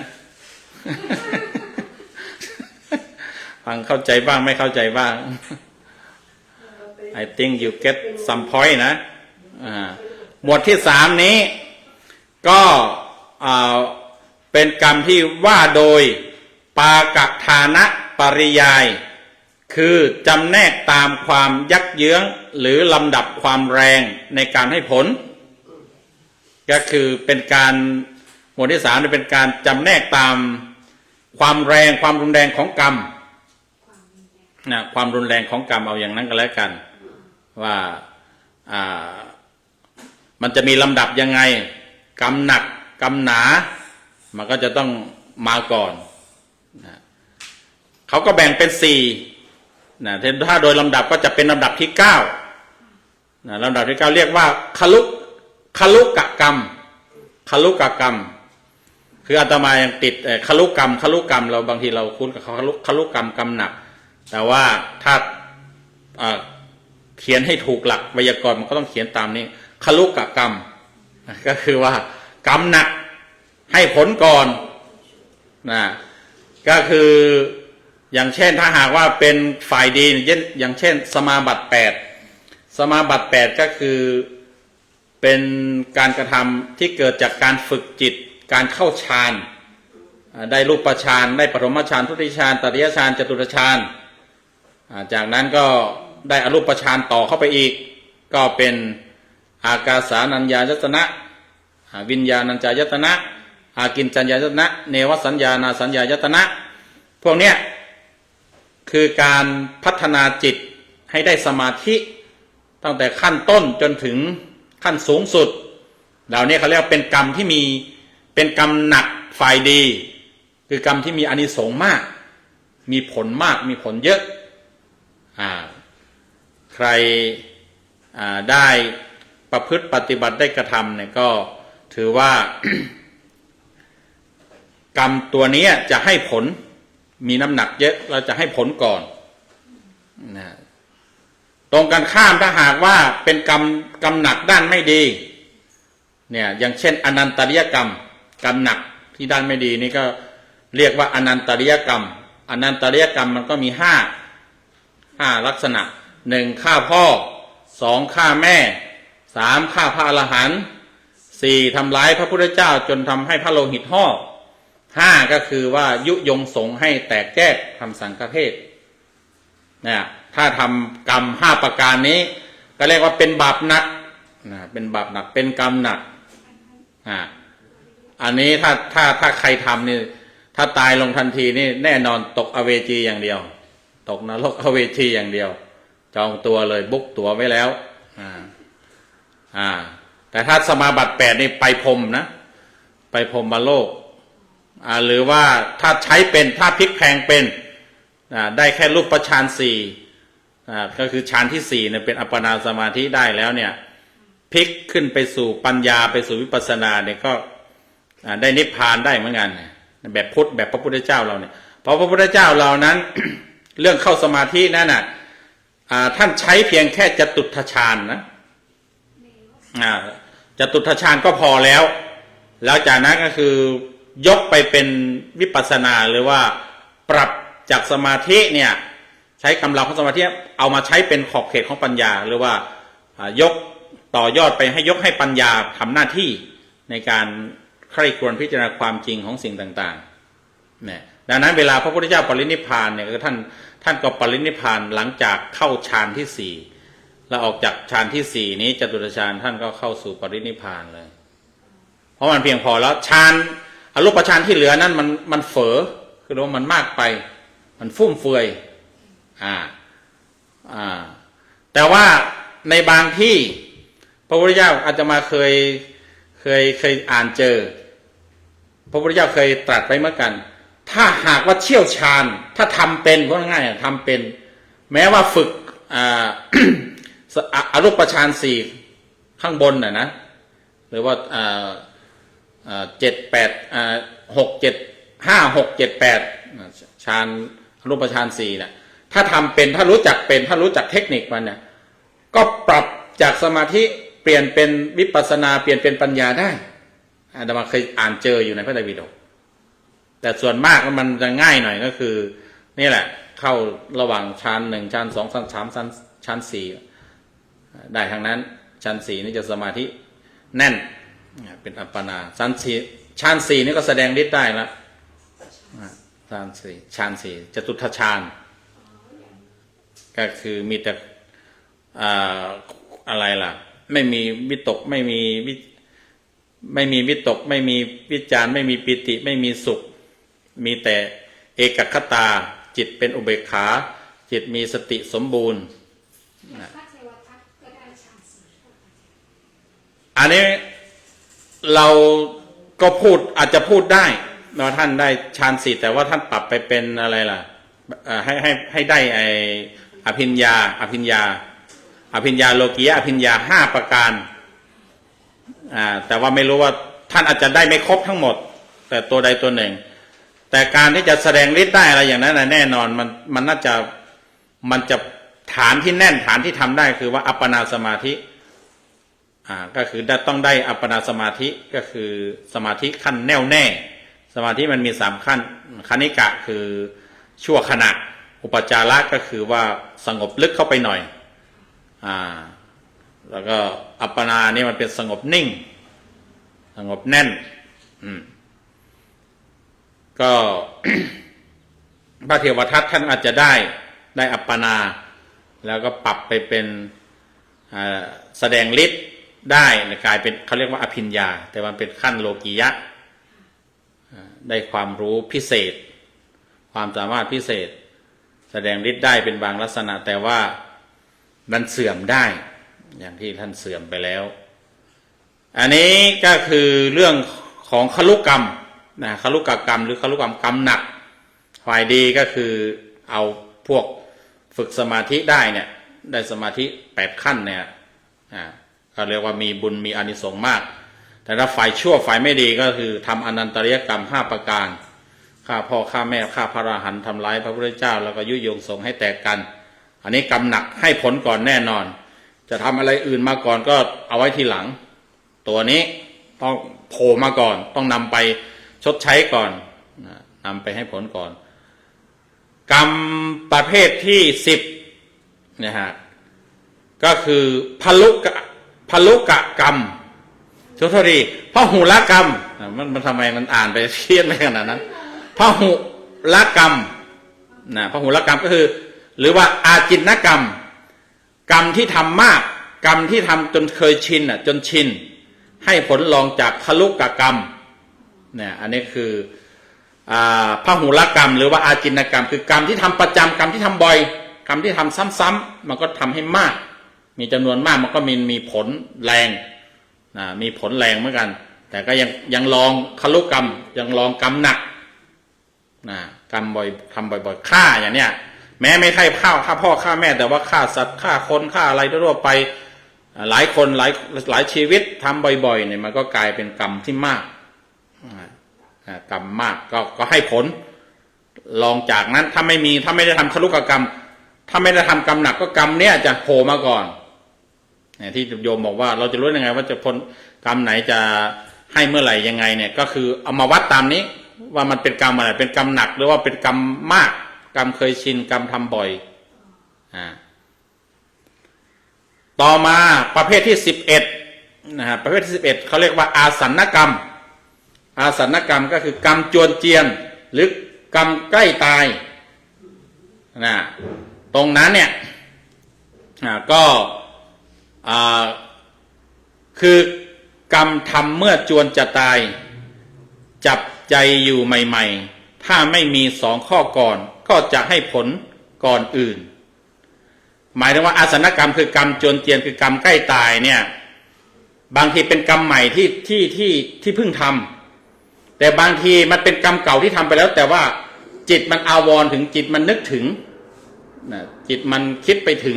ฟังเข้าใจบ้างไม่เข้าใจบ้าง I think you get some point นะหมวดที่3นี้ก็เป็นกรรมที่ว่าโดยปากฐานะปริยายคือจำแนกตามความยักเยื้องหรือลำดับความแรงในการให้ผลก็คือเป็นการหมวดที่3นี่เป็นการจำแนกตามความแรงความรุนแรงของกรรมนะความรุนแรงของกรรมเอาอย่างนั้นก็แล้วกันว่ามันจะมีลำดับยังไงกรรมหนักกรรมหนามันก็จะต้องมาก่อนนะเขาก็แบ่งเป็น4นะถ้าโดยลำดับก็จะเป็นลำดับที่9นะลำดับที่9เรียกว่าคลุกกรรมคืออาตมายังติดคลุกกรรมเราบางทีเราคุ้นกับคลุกกรรมกรรมหนักแต่ว่าถ้าเขียนให้ถูกหลักไวยากรณ์มันก็ต้องเขียนตามนี้คลุกกรรมก็คือว่ากรรมหนักให้ผลก่อนนะก็คืออย่างเช่นถ้าหากว่าเป็นฝ่ายดีอย่างเช่นสมาบัติ8ก็คือเป็นการกระทำที่เกิดจากการฝึกจิตการเข้าฌานได้รูปฌานได้ปฐมฌานทุติยฌานตติยฌานจตุตฌานจากนั้นก็ได้อรูปฌานต่อเข้าไปอีกก็เป็นอากาสานัญญายตนะวิญญาณัญจายตนะอากินจัญญายตนะเนวสัญญานาสัญญายตนะพวกเนี้ยคือการพัฒนาจิตให้ได้สมาธิตั้งแต่ขั้นต้นจนถึงขั้นสูงสุดเหล่านี้เขาเรียกเป็นกรรมที่เป็นกรรมหนักฝ่ายดีคือกรรมที่มีอานิสงส์มากมีผลมากมีผลเยอะใครได้ประพฤติปฏิบัติได้กระทำเนี่ยก็ถือว่า กรรมตัวนี้จะให้ผลมีน้ำหนักเยอะเราจะให้ผลก่อนนะตรงกันข้ามถ้าหากว่าเป็นกรรมหนักด้านไม่ดีเนี่ยอย่างเช่นอนันตริยกรรมกรรมหนักที่ด้านไม่ดีนี่ก็เรียกว่าอนันตริยกรรมมันก็มี5ลักษณะ1ฆ่าพ่อ2ฆ่าแม่3ฆ่าพระอรหันต์4ทำร้ายพระพุทธเจ้าจนทำให้พระโลหิตห่อ5ก็คือว่ายุยงสงฆ์ให้แตกแยกทำสังฆเทศเนี่ยถ้าทำกรรม5ประการนี้ก็เรียกว่าเป็นบาปหนักเป็นบาปหนักเป็นกรรมหนักอันนี้ถ้าใครทำนี่ถ้าตายลงทันทีนี่แน่นอนตกอเวจีอย่างเดียวตกนรกอเวจีอย่างเดียวจองตัวเลยบุ๊กตั๋วไว้แล้วแต่ถ้าสมาบัติ8นี่ไปพรหมนะไปพรหมโลกหรือว่าถ้าใช้เป็นถ้าพลิกแพงเป็นได้แค่รูปฌาน4ก็คือฌานที่4เนี่ยเป็นอัปปนาสมาธิได้แล้วเนี่ยพลิกขึ้นไปสู่ปัญญาไปสู่วิปัสสนาเนี่ยก็ได้นิพพานได้เหมือนกันแบบแบบพระพุทธเจ้าเราเนี่ยเพราะพระพุทธเจ้าเรานั้น เรื่องเข้าสมาธินั่นน่ะท่านใช้เพียงแค่จตุตถฌานนะจตุตถฌานก็พอแล้วจากนั้นก็คือยกไปเป็นวิปัสสนาหรือว่าปรับจากสมาธิเนี่ยใช้กำลังของสมาธิเอามาใช้เป็นขอบเขตของปัญญาหรือว่ายก ต่อยอดไปให้ยกให้ปัญญาทำหน้าที่ในการใคร่ครวญพิจารณาความจริงของสิ่งต่างๆเนี่ยดังนั้นเวลาพระพุทธเจ้าปรินิพพานเนี่ยท่านก็ปรินิพพานหลังจากเข้าฌานที่สี่แล้วออกจากฌานที่สี่นี้จตุตฌานท่านก็เข้าสู่ปรินิพพานเลยเพราะมันเพียงพอแล้วฌานอรูปฌานที่เหลือนั้นมันเฝอคือว่ามันมากไปมันฟุ่มเฟือยแต่ว่าในบางที่พระพุทธเจ้าอาจจะมาเคยอ่านเจอพระพุทธเจ้าเคยตรัสไปเหมือนกันถ้าหากว่าเชี่ยวชาญถ้าทำเป็นก็ง่ายๆทำเป็นแม้ว่าฝึกอรูปฌานสี่ข้างบนนะหรือว่าฌานอรูปฌานสี่เนี่ยถ้าทำเป็นถ้ารู้จักเป็นถ้ารู้จักเทคนิคมันเนี่ยก็ปรับจากสมาธิเปลี่ยนเป็นวิปัสสนาเปลี่ยนเป็นปัญญาได้อาตมาเคยอ่านเจออยู่ในพระไตรปิฎกแต่ส่วนมากมันจะง่ายหน่อยก็คือนี่แหละเข้าระหว่างฌานหนึ่งฌานสองฌานสามฌานสี่ได้ทางนั้นฌานสี่นี่จะสมาธิแน่นเป็นอัปปนาฌานสี่นี่ก็แสดงฤทธิ์ได้แล้วฌานสี่จตุทัชฌานก็คือมีแต่อะไรล่ะไม่มีวิตกไม่มีวิตกไม่มีวิจารไม่มีปิติไม่มีสุขมีแต่เอกคตาจิตเป็นอุเบกขาจิตมีสติสมบูรณ์อันนี้เราก็พูดอาจจะพูดได้ว่าท่านได้ฌานสี่แต่ว่าท่านปรับไปเป็นอะไรล่ะให้ได้อภิญญาโลกียะอภิญญา5ประการแต่ว่าไม่รู้ว่าท่านอาจจะได้ไม่ครบทั้งหมดแต่ตัวใดตัวหนึ่งแต่การที่จะแสดงฤทธิ์ได้อะไรอย่างนั้นแน่นอนมันน่าจะฐานที่แน่นฐานที่ทำได้คือว่าอัปปนาสมาธิก็คือต้องได้อัปปนาสมาธิก็คือสมาธิขั้นแน่วแน่สมาธิมันมี3ขั้นคณิกะคือชั่วขณะอุปจาระก็คือว่าสงบลึกเข้าไปหน่อยแล้วก็อัปปนานี่มันเป็นสงบนิ่งสงบแน่นก็ พระเทวทัตท่านอาจจะได้อัปปนาแล้วก็ปรับไปเป็นแสดงฤทธิ์ได้กลายเป็นเขาเรียกว่าอภิญญาแต่มันเป็นขั้นโลกียะได้ความรู้พิเศษความสามารถพิเศษแสดงฤทธิ์ได้เป็นบางลักษณะแต่ว่ามันเสื่อมได้อย่างที่ท่านเสื่อมไปแล้วอันนี้ก็คือเรื่องของคลุกรรมคลุกกรรมหรือคลุกรรมกรรมหนักฝ่ายดีก็คือเอาพวกฝึกสมาธิได้เนี่ยได้สมาธิ8ขั้นเนี่ยก็เรียกว่ามีบุญมีอานิสงส์มากแต่ถ้าฝ่ายชั่วฝ่ายไม่ดีก็คือทำอนันตริยกรรม5ประการฆ่าพ่อฆ่าแม่ฆ่าพระอรหันต์ทำร้ายพระพุทธเจ้าแล้วก็ยุยงส่งให้แตกกันอันนี้กรรมหนักให้ผลก่อนแน่นอนจะทำอะไรอื่นมาก่อนก็เอาไว้ทีหลังตัวนี้ต้องโผล่มาก่อนต้องนำไปชดใช้ก่อนนำไปให้ผลก่อนกรรมประเภทที่10นะฮะก็คือพลุกะกรรมชุทรีพหุลกรรมมันทำไมมันอ่านไปเพี้ยนไปขนาดนั้นพหุลกรรมพหุลกรรมก็คือหรือว่าอาจินกรรมกรรมที่ทำมากกรรมที่ทำจนเคยชินจนชินให้ผลรองจากพลุกกรรมเนี่ยอันนี้คือพหุลกรรมหรือว่าอาจินกรรมคือกรรมที่ทำประจำกรรมที่ทำบ่อยกรรมที่ทำซ้ำๆมันก็ทำให้มากมีจำนวนมากมันก็มีผลแรงมีผลแรงเหมือนกันแต่ก็ยังลองคลุกรรมยังลองกรรมหนักกรรมบ่อยทำบ่อยๆฆ่าอย่างเนี้ยแม้ไม่ใช่ฆ่าพ่อฆ่าแม่แต่ว่าฆ่าสัตว์ฆ่าคนฆ่าอะไรทั่วไปหลายคนหลายชีวิตทำบ่อยๆเนี่ยมันก็กลายเป็นกรรมที่มากกรรมมากก็ให้ผลลองจากนั้นถ้าไม่ได้ทำคลุกกรรมถ้าไม่ได้ทำกรรมหนักก็กรรมเนี้ยจะโผล่มาก่อนที่โยมบอกว่าเราจะรู้ยังไงว่าจะพ้นกรรมไหนจะให้เมื่อไหร่ยังไงเนี่ยก็คือเอามาวัดตามนี้ว่ามันเป็นกรรมอะไรเป็นกรรมหนักหรือว่าเป็นกรรมมากกรรมเคยชินกรรมทำบ่อย ต่อมาประเภทที่11นะฮะประเภทที่11เขาเรียกว่าอาสันกรรมอาสันกรรมก็คือกรรมจวนเจียนหรือกรรมใกล้ตายนะตรงนั้นเนี่ยก็คือกรรมทำเมื่อจวนจะตายจับใจอยู่ใหม่ๆถ้าไม่มี2 ข้อก่อนก็จะให้ผลก่อนอื่นหมายถึงว่าอาสันกรรมคือกรรมจวนเจียนคือกรรมใกล้ตายเนี่ยบางทีเป็นกรรมใหม่ที่เพิ่งทำแต่บางทีมันเป็นกรรมเก่าที่ทำไปแล้วแต่ว่าจิตมันอาวรณ์ถึงจิตมันนึกถึงจิตมันคิดไปถึง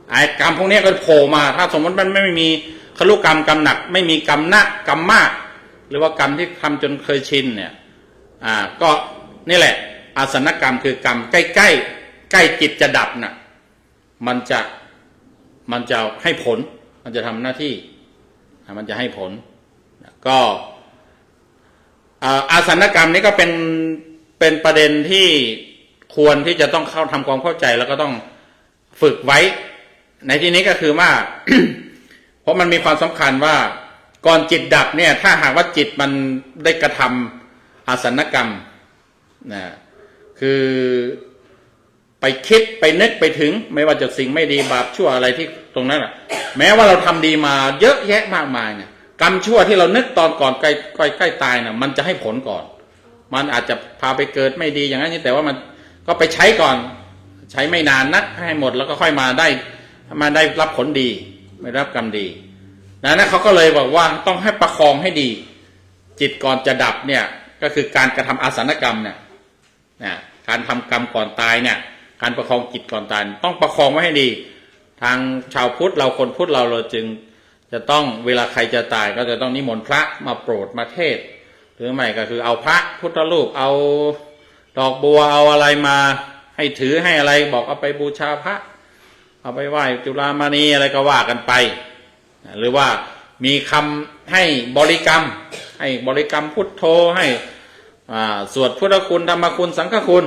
ไอ้กรรมพวกนี้ก็โผล่มาถ้าสมมติมันไม่มีคลุกรรมกรรมหนักไม่มีกรรมหนักกรรมมากหรือว่ากรรมที่ทำจนเคยชินเนี่ยก็นี่แหละอาสนกรรมคือกรรมใกล้จิตจะดับน่ะมันจะให้ผลมันจะทำหน้าที่มันจะให้ผลก็อาสนกรรมนี้ก็เป็นประเด็นที่ควรที่จะต้องเข้าทำความเข้าใจแล้วก็ต้องฝึกไว้ในที่นี้ก็คือว่า เพราะมันมีความสำคัญว่าก่อนจิตดับเนี่ยถ้าหากว่าจิตมันได้กระทำอาสนกรรมนะคือไปคิดไปนึกไปถึงไม่ว่าจะสิ่งไม่ดีบาปชั่วอะไรที่ตรงนั้นแม้ว่าเราทำดีมาเยอะแยะมากมายเนี่ยกรรมชั่วที่เรานึกตอนก่อนใกล้ตายน่ะมันจะให้ผลก่อนมันอาจจะพาไปเกิดไม่ดีอย่างนั้นแต่ว่ามันก็ไปใช้ก่อนใช้ไม่นานนักให้หมดแล้วก็ค่อยมาได้รับผลดีไม่รับกรรมดีนั้นเขาก็เลยบอกว่าต้องให้ประคองให้ดีจิตก่อนจะดับเนี่ยก็คือการกระทำอาสนกรรมเนี่ยการทำกรรมก่อนตายเนี่ยการประคองจิตก่อนตายต้องประคองไว้ให้ดีทางชาวพุทธเราคนพุทธเราจึงจะต้องเวลาใครจะตายก็จะต้องนิมนต์พระมาโปรดมาเทศหรือไม่ก็คือเอาพระพุทธรูปเอาดอกบัวเอาอะไรมาให้ถือให้อะไรบอกเอาไปบูชาพระเอาไปไหว้จุฬามณีอะไรก็ว่ากันไปหรือว่ามีคำให้บริกรรมพุทโธให้สวดพุทธคุณธรรมคุณสังฆคุณ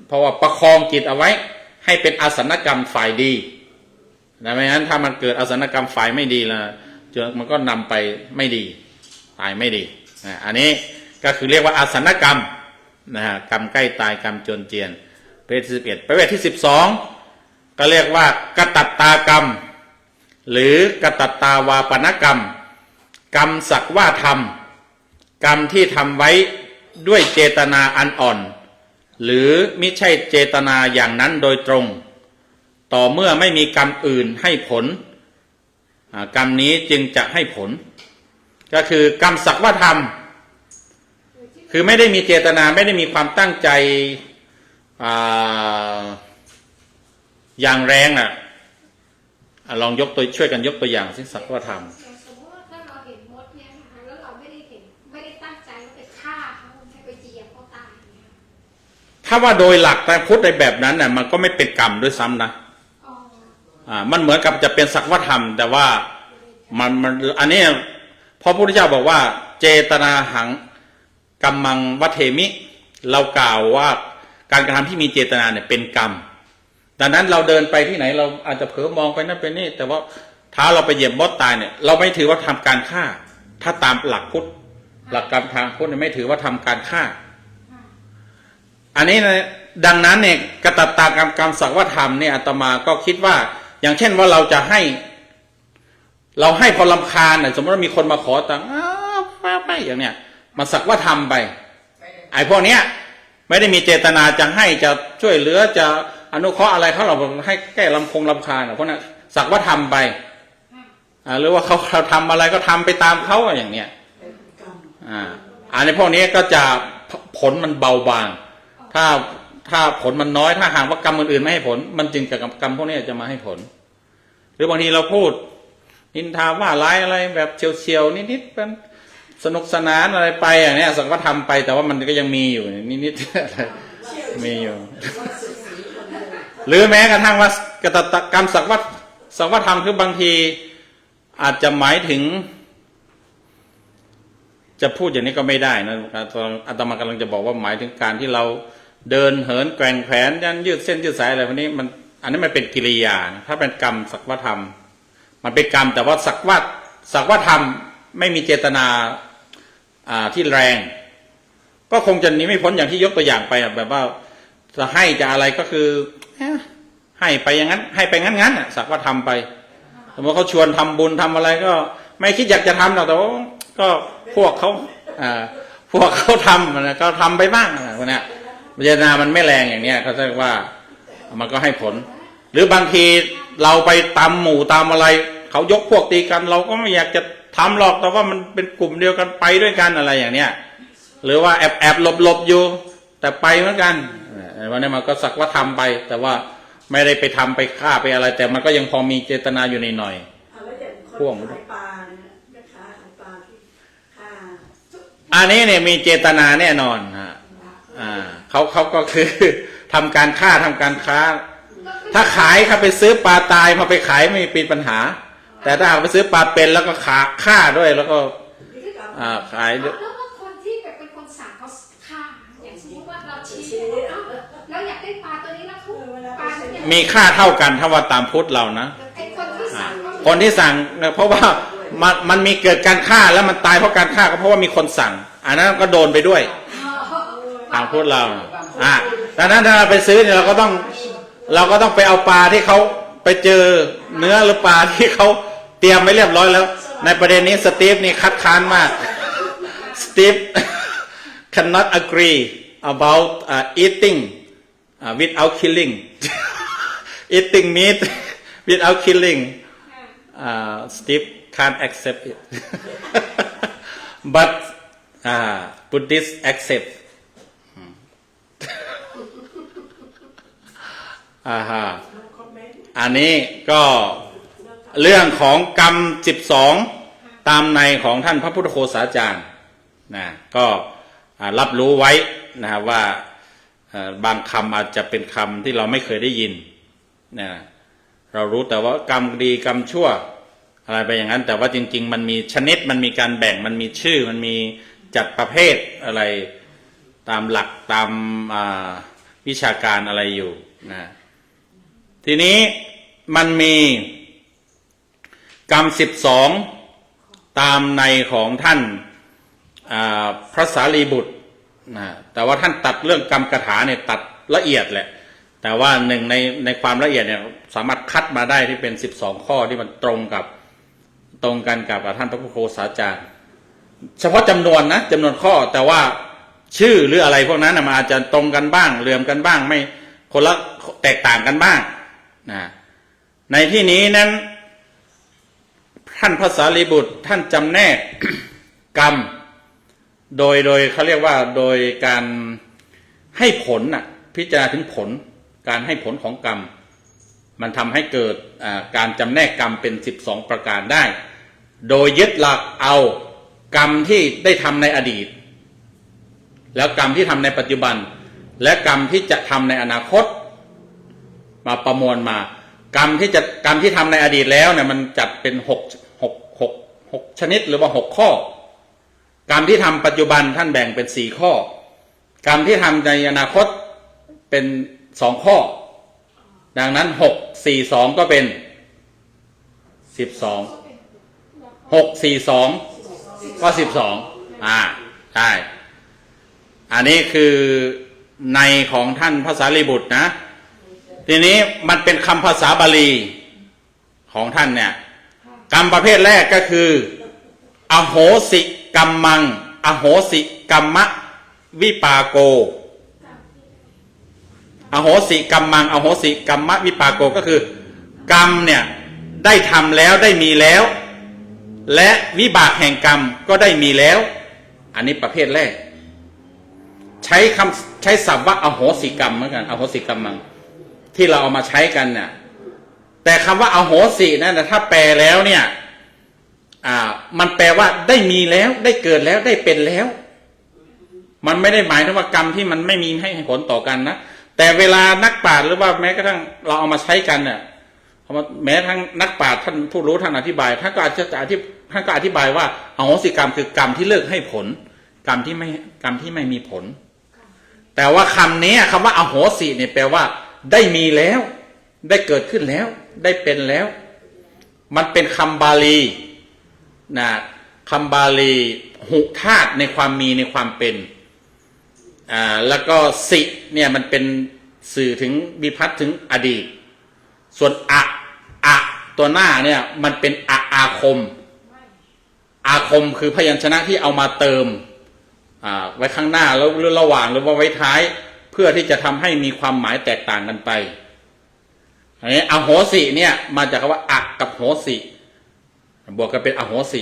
เพราะว่าประคองจิตเอาไว้ให้เป็นอาสนกรรมฝ่ายดีนะไม่งั้นถ้ามันเกิดอาสนกรรมฝ่ายไม่ดีแล้วมันก็นำไปไม่ดีตายไม่ดีอันนี้ก็คือเรียกว่าอาสนกรรมนะฮะกรรมใกล้ตายกรรมจวนเจียนประเภทที่11ประเภทที่12ก็เรียกว่ากตัตตากรรมหรือกตัตตาวาปนกรรมกรรมสักว่าทำกรรมที่ทำไว้ด้วยเจตนาอันอ่อนหรือมิใช่เจตนาอย่างนั้นโดยตรงต่อเมื่อไม่มีกรรมอื่นให้ผลกรรมนี้จึงจะให้ผลก็คือกรรมสักว่าทำคือไม่ได้มีเจตนาไม่ได้มีความตั้งใจอย่างแรงลองช่วยกันยกตัวอย่างสิสักว่าทำสมมติว่าถ้าเราเห็นมดเนี่ยนะคะแล้วเราไม่ได้ตั้งใจว่าไปฆ่าเขาให้ไปเหยียบเขาตายเนี่ยถ้าว่าโดยหลักทางพุทธในแบบนั้นน่ะมันก็ไม่เป็นกรรมด้วยซ้ำนะมันเหมือนกับจะเป็นสักว่าทำแต่ว่ามันอันนี้พอพระพุทธเจ้าบอกว่าเจตนาหังกัมมังวัฏเทมิเรากล่าวว่าการกระทำที่มีเจตนาเนี่ยเป็นกรรมดังนั้นเราเดินไปที่ไหนเราอาจจะเผลอมองไปนั่นไปนี่แต่ว่าถ้าเราไปเหยียบมดตายเนี่ยเราไม่ถือว่าทำการฆ่าถ้าตามหลักพุทธหลักกรรมทางพุทธไม่ถือว่าทำการฆ่าอันนี้นะดังนั้นเนี่ยกตัตตากรรมสักว่าทำเนี่ยอาตมาก็คิดว่าอย่างเช่นว่าเราจะให้พอรำคาญสมมติว่ามีคนมาขอตังค์ไปอย่างเนี้ยมาสักว่าทำไปไอ้พวกเนี้ยไม่ได้มีเจตนาจะให้จะช่วยเหลือจะอนุเคราะห์อะไรเขาเราให้แก้รำคาญเพราะนั้นสักว่าทำไปหรือว่าเขาทำอะไรก็ทำไปตามเขาอย่างเนี้ยอันนี้พวกนี้ก็จะผลมันเบาบางถ้าผลมันน้อยถ้าหากว่ากรรมอื่นๆไม่ให้ผลมันจึงกับกรรมพวกนี้จะมาให้ผลหรือบางทีเราพูดนินทาว่าร้ายอะไรแบบเฉียวๆนิดๆเป็นสนุกสนานอะไรไปอย่างนี้สักว่าทำไปแต่ว่ามันก็ยังมีอยู่นิดๆมีอยู่หรือแม้กระทั่งว่ากตัตตกรรมสักว่าทำคือบางทีอาจจะหมายถึงจะพูดอย่างนี้ก็ไม่ได้นะอาตมากำลังจะบอกว่าหมายถึงการที่เราเดินเหินแกว่งแขนยันยืดเส้นยืดสายอะไรพวกนี้มัน อันนี้มันเป็นกิริยาถ้าเป็นกรรมสักว่าทำมันเป็นกรรมแต่ว่าสักว่าทำไม่มีเจตนาที่แรง ก็คงจะหนีไม่พ้นอย่างที่ยกตัวอย่างไปแบบว่าจะให้จะอะไรก็คือให้ไปอย่างนั้นให้ไปงั้นสักว่าทำไปสมมติเขาชวนทำบุญทำอะไรก็ไม่คิดอยากจะทำหรอกแต่ว่าก็พวกเขาทำนะก็ทำไปบ้างนะคนเนี้ยเจตนามันไม่แรงอย่างเนี้ยเขาเรียกว่ามันก็ให้ผล หรือบางทีเราไปตามหมู่ตามอะไรเขายกพวกตีกันเราก็ไม่อยากจะทำหรอกแต่ว่ามันเป็นกลุ่มเดียวกันไปด้วยกันอะไรอย่างเนี้ยหรือว่าแอบหลบอยู่แต่ไปเหมือนกันวันนี้มันก็สักว่าทำไปแต่ว่าไม่ได้ไปทำไปฆ่าไปอะไรแต่มันก็ยังพอมีเจตนาอยู่ในหน่อยพ่วงอันนี้เนี่ยมีเจตนาแน่นอนฮะเขาก็คือทำการฆ่าทำการค้าถ้าขายเขาไปซื้อปลาตายมาไปขายไม่มีปัญหาแต่ถ้าไปซื้อปลาเป็นแล้วก็ฆ่าด้วยแล้วก็ขายด้วยแล้วคนที่เป็นคนสั่งเขาฆ่าอย่างสมมติว่าเราชี้แล้วอยากได้ปลาตัวนี้แล้วเขาปลามีค่าเท่ากันถ้าว่าตามพุทธเรานะคนที่สั่งเพราะว่ามันมีเกิดการฆ่าแล้วมันตายเพราะการฆ่าก็เพราะว่ามีคนสั่งอันนั้นก็โดนไปด้วยตามพุทธเราดังนั้นถ้าเราไปซื้อเนี่ยเราก็ต้องไปเอาปลาที่เขาไปเจอเนื้อหรือปลาที่เขาเตรียมไว้เรียบร้อยแล้วในประเด็นนี้สตีฟนี่คัดค้านมากสตีฟ cannot agree about eating without killing eating meat without killing Steve can't accept it but Buddhists accept อันนี้ก็เรื่องของกรรม12ตามในของท่านพระพุทธโฆษาจารย์นะก็รับรู้ไว้นะว่าบางคำอาจจะเป็นคำที่เราไม่เคยได้ยินนะเรารู้แต่ว่ากรรมดีกรรมชั่วอะไรไปอย่างนั้นแต่ว่าจริงๆมันมีชนิดมันมีการแบ่งมันมีชื่อมันมีจัดประเภทอะไรตามหลักตามวิชาการอะไรอยู่นะทีนี้มันมีกรรม12ตามในของท่านพระสารีบุตรนะแต่ว่าท่านตัดเรื่องกรรมคาถาเนี่ยตัดละเอียดแหละแต่ว่าหนึ่งในความละเอียดเนี่ยสามารถคัดมาได้ที่เป็น12ข้อที่มันตรงกันกับท่านพระพุทธโฆษาจารย์เฉพาะจำนวนนะจำนวนข้อแต่ว่าชื่อหรืออะไรพวกนั้นมันอาจจะตรงกันบ้างเหลื่อมกันบ้างไม่คนละแตกต่างกันบ้างนะในที่นี้นั้นท่านพระสารีบุตรท่านจำแนก กรรมโดยเขาเรียกว่าโดยการให้ผลพิจารณาถึงผลการให้ผลของกรรมมันทำให้เกิดการจำแนกกรรมเป็น12ประการได้โดยยึดหลักเอากรรมที่ได้ทำในอดีตแล้วกรรมที่ทำในปัจจุบันและกรรมที่จะทำในอนาคตมาประมวลมากรรมที่ทำในอดีตแล้วเนี่ยมันจัดเป็น6ชนิดหรือว่า6ข้อกรรมที่ทำปัจจุบันท่านแบ่งเป็น4ข้อกรรมที่ทำในอนาคตเป็น2ข้อดังนั้น6 4 2ก็เป็น12 6 4 2ก็12ใช่อันนี้คือในของท่านพระสารีบุตรนะทีนี้มันเป็นคำภาษาบาลีของท่านเนี่ยกรรมประเภทแรกก็คืออโหสิกัมมังอโหสิกัมมะวิปาโกอโหสิกัมมังอโหสิกัมมะวิปาโกก็คือกรรมเนี่ยได้ทำแล้วได้มีแล้วและวิบากแห่งกรรมก็ได้มีแล้วอันนี้ประเภทแรกใช้ศัพท์ว่าอโหสิกรรมเหมือนกันอโหสิกัมมังที่เราเอามาใช้กันเนี่ยแต่คำว่าอโหสินั่นถ้าแปลแล้วเนี่ยมันแปลว่าได้มีแล้วได้เกิดแล้วได้เป็นแล้วมันไม่ได้หมายถึงว่ากรรมที่มันไม่มีให้ผลต่อกันนะแต่เวลานักปราชญ์หรือว่าแม้กระทั่งเราเอามาใช้กันเนี่ยแม้ทั้งนักปราชญ์ท่านผู้รู้ท่านอธิบายท่านก็อธิบายว่าอโหสิกรรมคือกรรมที่เลิกให้ผลกรรมที่ไม่มีผลแต่ว่าคำนี้คำว่าอโหสิเนี่ยแปลว่าได้มีแล้ว ได้เกิดขึ้นแล้วได้เป็นแล้วมันเป็นคำบาลีนะคำบาลีหุธาตุในความมีในความเป็นแล้วก็สิเนี่ยมันเป็นสื่อถึงวิภัตถึงอดีตส่วนอะตัวหน้าเนี่ยมันเป็นอาคมอาคมคือพยัญชนะที่เอามาเติมไว้ข้างหน้าแล้วหรือระหว่างหรือว่าไว้ท้ายเพื่อที่จะทำให้มีความหมายแตกต่างกันไปอันนี้อโหสิเนี่ยมาจากคำว่าอะกับโหสิบวกกันเป็นอโหสิ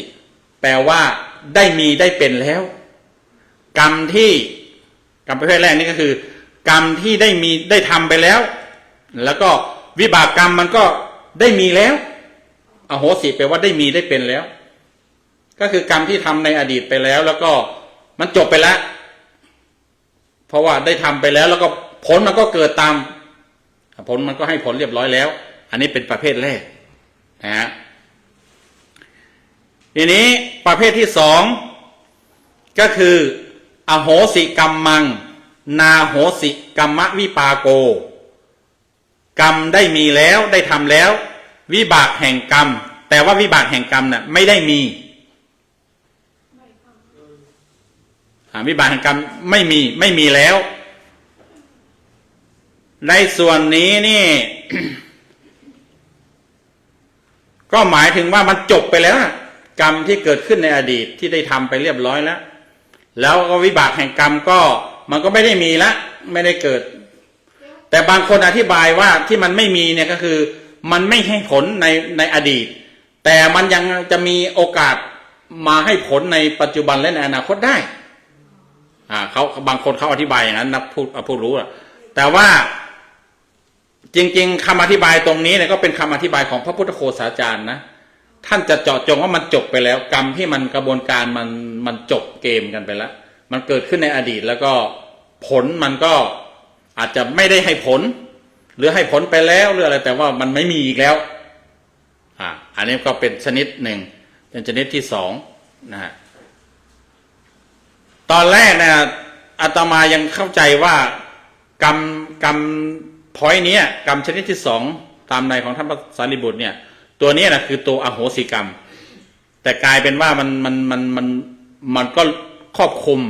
แปลว่าได้มีได้เป็นแล้วกรรมประเภทแรกนี่ก็คือกรรมที่ได้มีได้ทำไปแล้วแล้วก็วิบากกรรมมันก็ได้มีแล้วอโหสิแปลว่าได้มีได้เป็นแล้วก็คือกรรมที่ทำในอดีตไปแล้วแล้วก็มันจบไปแล้วเพราะว่าได้ทำไปแล้วแล้วก็ผลมันก็เกิดตามผลมันก็ให้ผลเรียบร้อยแล้วอันนี้เป็นประเภทแรกนะฮะทีนี้ประเภทที่สองก็คืออโหสิกรรมังนาโหสิกรรมวิปาโกกรรมได้มีแล้วได้ทำแล้ววิบากแห่งกรรมแต่ว่าวิบากแห่งกรรมน่ะไม่ได้มีวิบากแห่งกรรมไม่มีแล้วในส่วนนี้นี่ ก็หมายถึงว่ามันจบไปแล้วกรรมที่เกิดขึ้นในอดีตที่ได้ทำไปเรียบร้อยแล้วก็วิบากแห่งกรรมก็มันก็ไม่ได้มีละไม่ได้เกิดแต่บางคนอธิบายว่าที่มันไม่มีเนี่ยก็คือมันไม่ให้ผลในอดีตแต่มันยังจะมีโอกาสมาให้ผลในปัจจุบันและในอนาคตได้เขาบางคนเขาอธิบายอย่างนั้นนักผู้รู้แต่ว่าจริงๆคำอธิบายตรงนี้เนี่ยก็เป็นคำอธิบายของพระพุทธโฆษาจารย์นะท่านจะเจาะจงว่ามันจบไปแล้วกรรมที่มันกระบวนการมันจบเกมกันไปแล้วมันเกิดขึ้นในอดีตแล้วก็ผลมันก็อาจจะไม่ได้ให้ผลหรือให้ผลไปแล้วหรืออะไรแต่ว่ามันไม่มีอีกแล้วอันนี้ก็เป็นชนิดหนึ่งเป็นชนิดที่สองนะฮะตอนแรกเนี่ยอาตมายังเข้าใจว่ากรรมพอยนี้กรรมชนิดที่สองตามในของท่านพระสารีบุตรเนี่ยตัวนี้นะคือตัวอโหสิกรรมแต่กลายเป็นว่ามันก็ครอบคลุม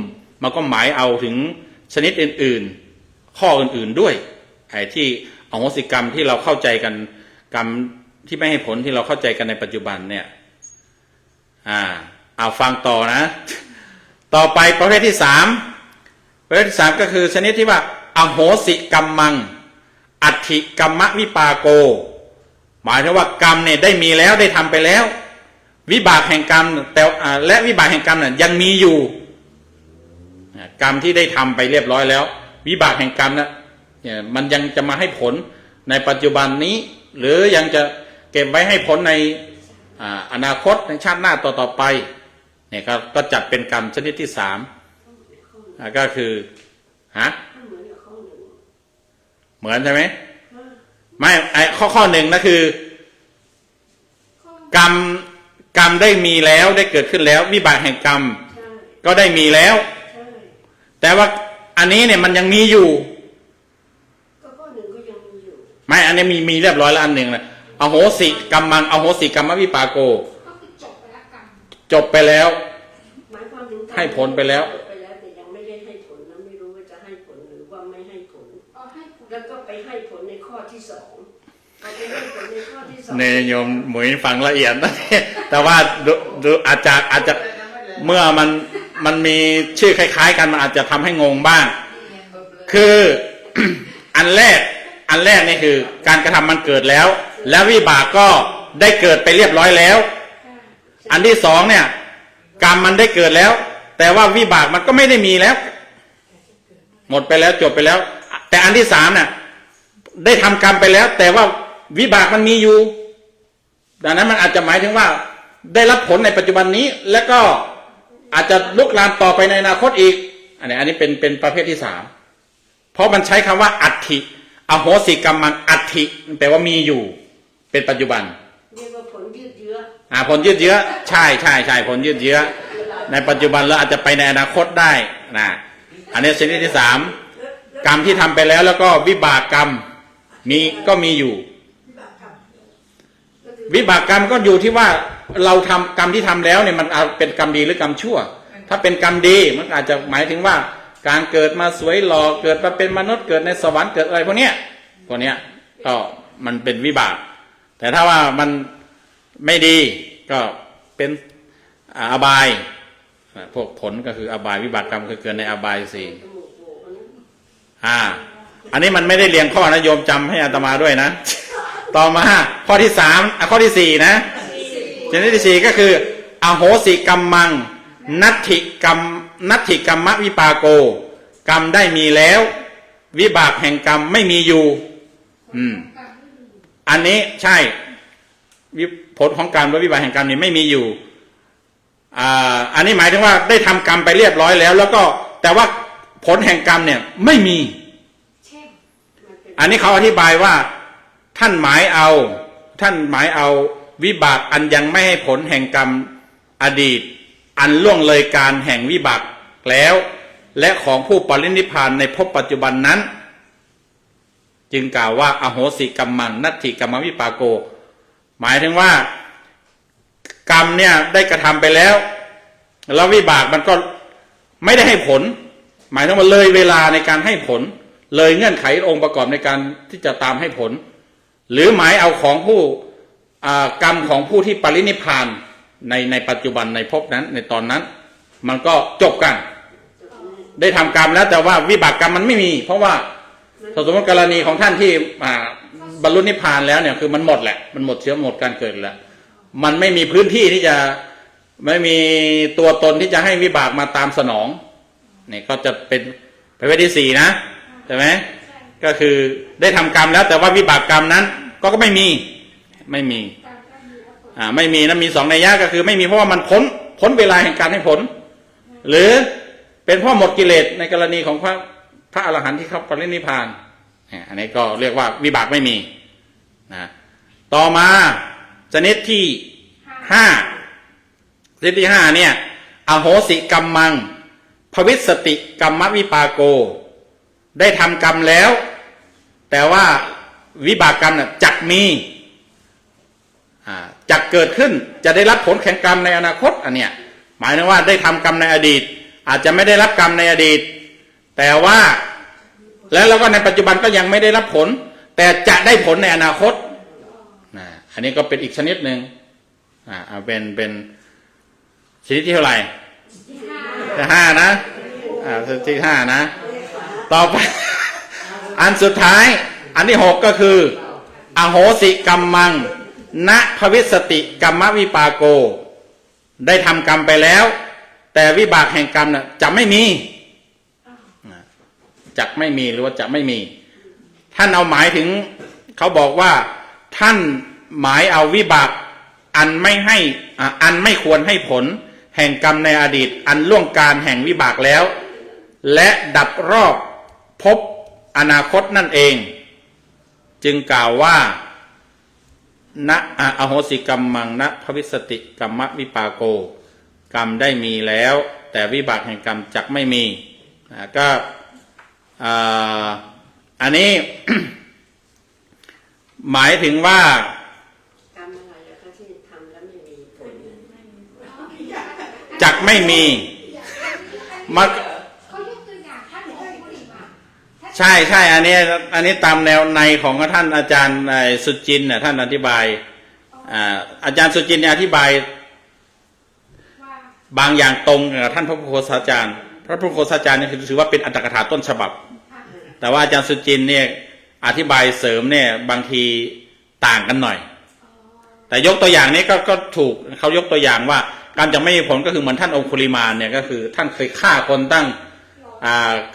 มันก็หมายเอาถึงชนิดอื่นๆข้ออื่นๆด้วยไอ้ที่อโหสิกรรมที่เราเข้าใจกันกรรมที่ไม่ให้ผลที่เราเข้าใจกันในปัจจุบันเนี่ยเอาฟังต่อนะต่อไปประเภทที่สามก็คือชนิดที่ว่าอโหสิกรรมังอัตถิกรรมวิปาโกหมายถึงว่ากรรมเนี่ยได้มีแล้วได้ทำไปแล้ววิบากแห่งกรรมแต่และวิบากแห่งกรรมเนี่ยยังมีอยู่กรรมที่ได้ทำไปเรียบร้อยแล้ววิบากแห่งกรรมเนี่ยมันยังจะมาให้ผลในปัจจุบันนี้หรือยังจะเก็บไว้ให้ผลในอนาคตในชาติหน้าต่อไปเนี่ยก็จัดเป็นกรรมชนิดที่สามก็คือเหมือนใช่ไหมไม่ข้อหนึ่งนะคือกรรมได้มีแล้วได้เกิดขึ้นแล้ววิบากแห่งกรรมก็ได้มีแล้วแต่ว่าอันนี้เนี่ยมันยังมีอยู่ข้อหนึ่งก็ยังมีอยู่ไม่อันนี้มีเรียบร้อยแล้วอันหนึ่งนะอโหสิกรรมังอโหสิกรรมวิปาโกจบไปแล้วให้ผลไปแล้วแต่ยังไม่ได้ให้ผลนะไม่รู้ว่าจะให้ผลหรือว่าไม่ให้ผลแล้วก็ไปให้ผลในข้อที่สองเนี่ยโยมหมวยฟังละเอียดนะแต่ว่าดูอาจจะเมื่อมันมีชื่อคล้ายๆกันมันอาจจะทำให้งงบ้างคือ อันแรกนี่คือการกระทำมันเกิดแล้ววิบากก็ได้เกิดไปเรียบร้อยแล้วอันที่สองเนี่ยกรรมมันได้เกิดแล้วแต่ว่าวิบากมันก็ไม่ได้มีแล้วหมดไปแล้วจบไปแล้วแต่อันที่สามเนี่ยได้ทำกรรมไปแล้วแต่ว่าวิบากมันมีอยู่ดังนั้นมันอาจจะหมายถึงว่าได้รับผลในปัจจุบันนี้แล้วก็อาจจะลุกลามต่อไปในอนาคตอีกอันนี้เป็นประเภทที่สามเพราะมันใช้คำว่าอัตถิอโหสิกรรมังอัตถิแปลว่ามีอยู่เป็นปัจจุบันเรียกว่าผลยืดเยื้อผลยืดเยื้อใช่ผลยืดเยื้อในปัจจุบันแล้วอาจจะไปในอนาคตได้นะอันนี้ชนิดที่สามกรรมที่ทำไปแล้วก็วิบากกรรมก็มีอยู่ วิบากกรรมก็อยู่ที่ว่าเราทำกรรมที่ทำแล้วเนี่ยมันเป็นกรรมดีหรือกรรมชั่ว ถ้าเป็นกรรมดีมันอาจจะหมายถึงว่าการเกิดมาสวยหล่อเกิดมาเป็นมนุษย์เกิดในสวรรค์เกิดอะไรพวกเนี้ยก็มันเป็นวิบากแต่ถ้าว่ามันไม่ดีก็เป็นอบายพวกผลก็คืออบายวิบากกรรมคือเกิดในอบายสี่อันนี้มันไม่ได้เรียงข้อนะโยมจำให้อาตมาด้วยนะ ต่อมาข้อที่3ข้อที่4นะชนิดที่4ก็คืออโหสิกรรมังนัตถิกรรมวิปากโกกรรมได้มีแล้ววิบากแห่งกรรมไม่มีอยู่อันนี้ใช่ผลของกรรมและวิบากแห่งกรรมนี่ไม่มีอยู่อันนี้หมายถึงว่าได้ทำกรรมไปเรียบร้อยแล้วแล้วก็แต่ว่าผลแห่งกรรมเนี่ยไม่มีอันนี้เขาอธิบายว่าท่านหมายเอาวิบากอันยังไม่ให้ผลแห่งกรรมอดีตอันล่วงเลยการแห่งวิบากแล้วและของผู้ปรินิพพานในภพปัจจุบันนั้นจึงกล่าวว่าอโหสิกรรมังนัตถิกรรมวิปากโกหมายถึงว่ากรรมเนี่ยได้กระทำไปแล้วแล้ววิบากมันก็ไม่ได้ให้ผลหมายถึงว่าเลยเวลาในการให้ผลเลยเงื่อนไของค์ประกอบในการที่จะตามให้ผลหรือหมายเอาของผู้กรรมของผู้ที่ปรินิพพานในปัจจุบันในภพนั้นในตอนนั้นมันก็จบกันได้ทำกรรมแล้วแต่ว่าวิบากกรรมมันไม่มีเพราะว่าสมมติกรณีของท่านที่บรรลุนิพพานแล้วเนี่ยคือมันหมดแหละมันหมดเชื้อหมดการเกิดแล้วมันไม่มีพื้นที่ที่จะไม่มีตัวตนที่จะให้วิบากมาตามสนองนี่ก็จะเป็นประเภทที่4นะใช่ไหมก็คือได้ทำกรรมแล้วแต่ว่าวิบากกรรมนั้นก็ไม่มีไม่มีนะมี2นัยยะก็คือไม่มีเพราะว่ามันพ้นเวลาแห่งการให้ผลหรือเป็นเพราะหมดกิเลสในกรณีของพระอรหันต์ที่เขาปรินิพพานอันนี้ก็เรียกว่าวิบากไม่มีนะต่อมาชนิดที่5ชนิดที่5เนี่ยอโหสิกรรมังภวิสติกรรมวิปากโกได้ทำกรรมแล้วแต่ว่าวิบากกรรมน่ะจักมีจักเกิดขึ้นจะได้รับผลแห่งกรรมในอนาคตอันเนี้ยหมายถึงว่าได้ทำกรรมในอดีตอาจจะไม่ได้รับกรรมในอดีตแต่ว่าแล้วเราก็ในปัจจุบันก็ยังไม่ได้รับผลแต่จะได้ผลในอนาคตอันนี้ก็เป็นอีกชนิดหนึ่งเป็นชนิดที่เท่าไหร่ที่5นะที่5นะต่อไปอันสุดท้ายอันที่6ก็คืออโหสิกรรมังณภวิสติกรรมวิปากโกได้ทำกรรมไปแล้วแต่วิบากแห่งกรรมน่ะจะไม่มีจะไม่มีหรือว่าจะไม่มีท่านเอาหมายถึงเขาบอกว่าท่านหมายเอาวิบากอันไม่ควรให้ผลแห่งกรรมในอดีตอันล่วงการแห่งวิบากแล้วและดับรอบพบอนาคตนั่นเองจึงกล่าวว่าณอโหสิกรรมังณภวิสติกรรมวิปากโกกรรมได้มีแล้วแต่วิบากแห่งกรรมจักไม่มีก็อันนี้ หมายถึงว่ากรรมอะไรที่ทำแล้วไม่มีผลจักไม่มีมาใช่อันนี้ตามแนวในของท่านอาจารย์สุจินต์ท่านอธิบายอาจารย์สุจินต์อธิบายบางอย่างตรงกับท่านพระพุทธโฆษาจารย์พระพุทธโฆษาจารย์เนี่ยถือว่าเป็นอัตถกถาต้นฉบับแต่ว่าอาจารย์สุจินต์เนี่ยอธิบายเสริมเนี่ยบางทีต่างกันหน่อยแต่ยกตัวอย่างนี้ก็ถูกเขายกตัวอย่างว่าการจะไม่มีผลก็คือเหมือนท่านองคุลิมานเนี่ยก็คือท่านเคยฆ่าคนตั้ง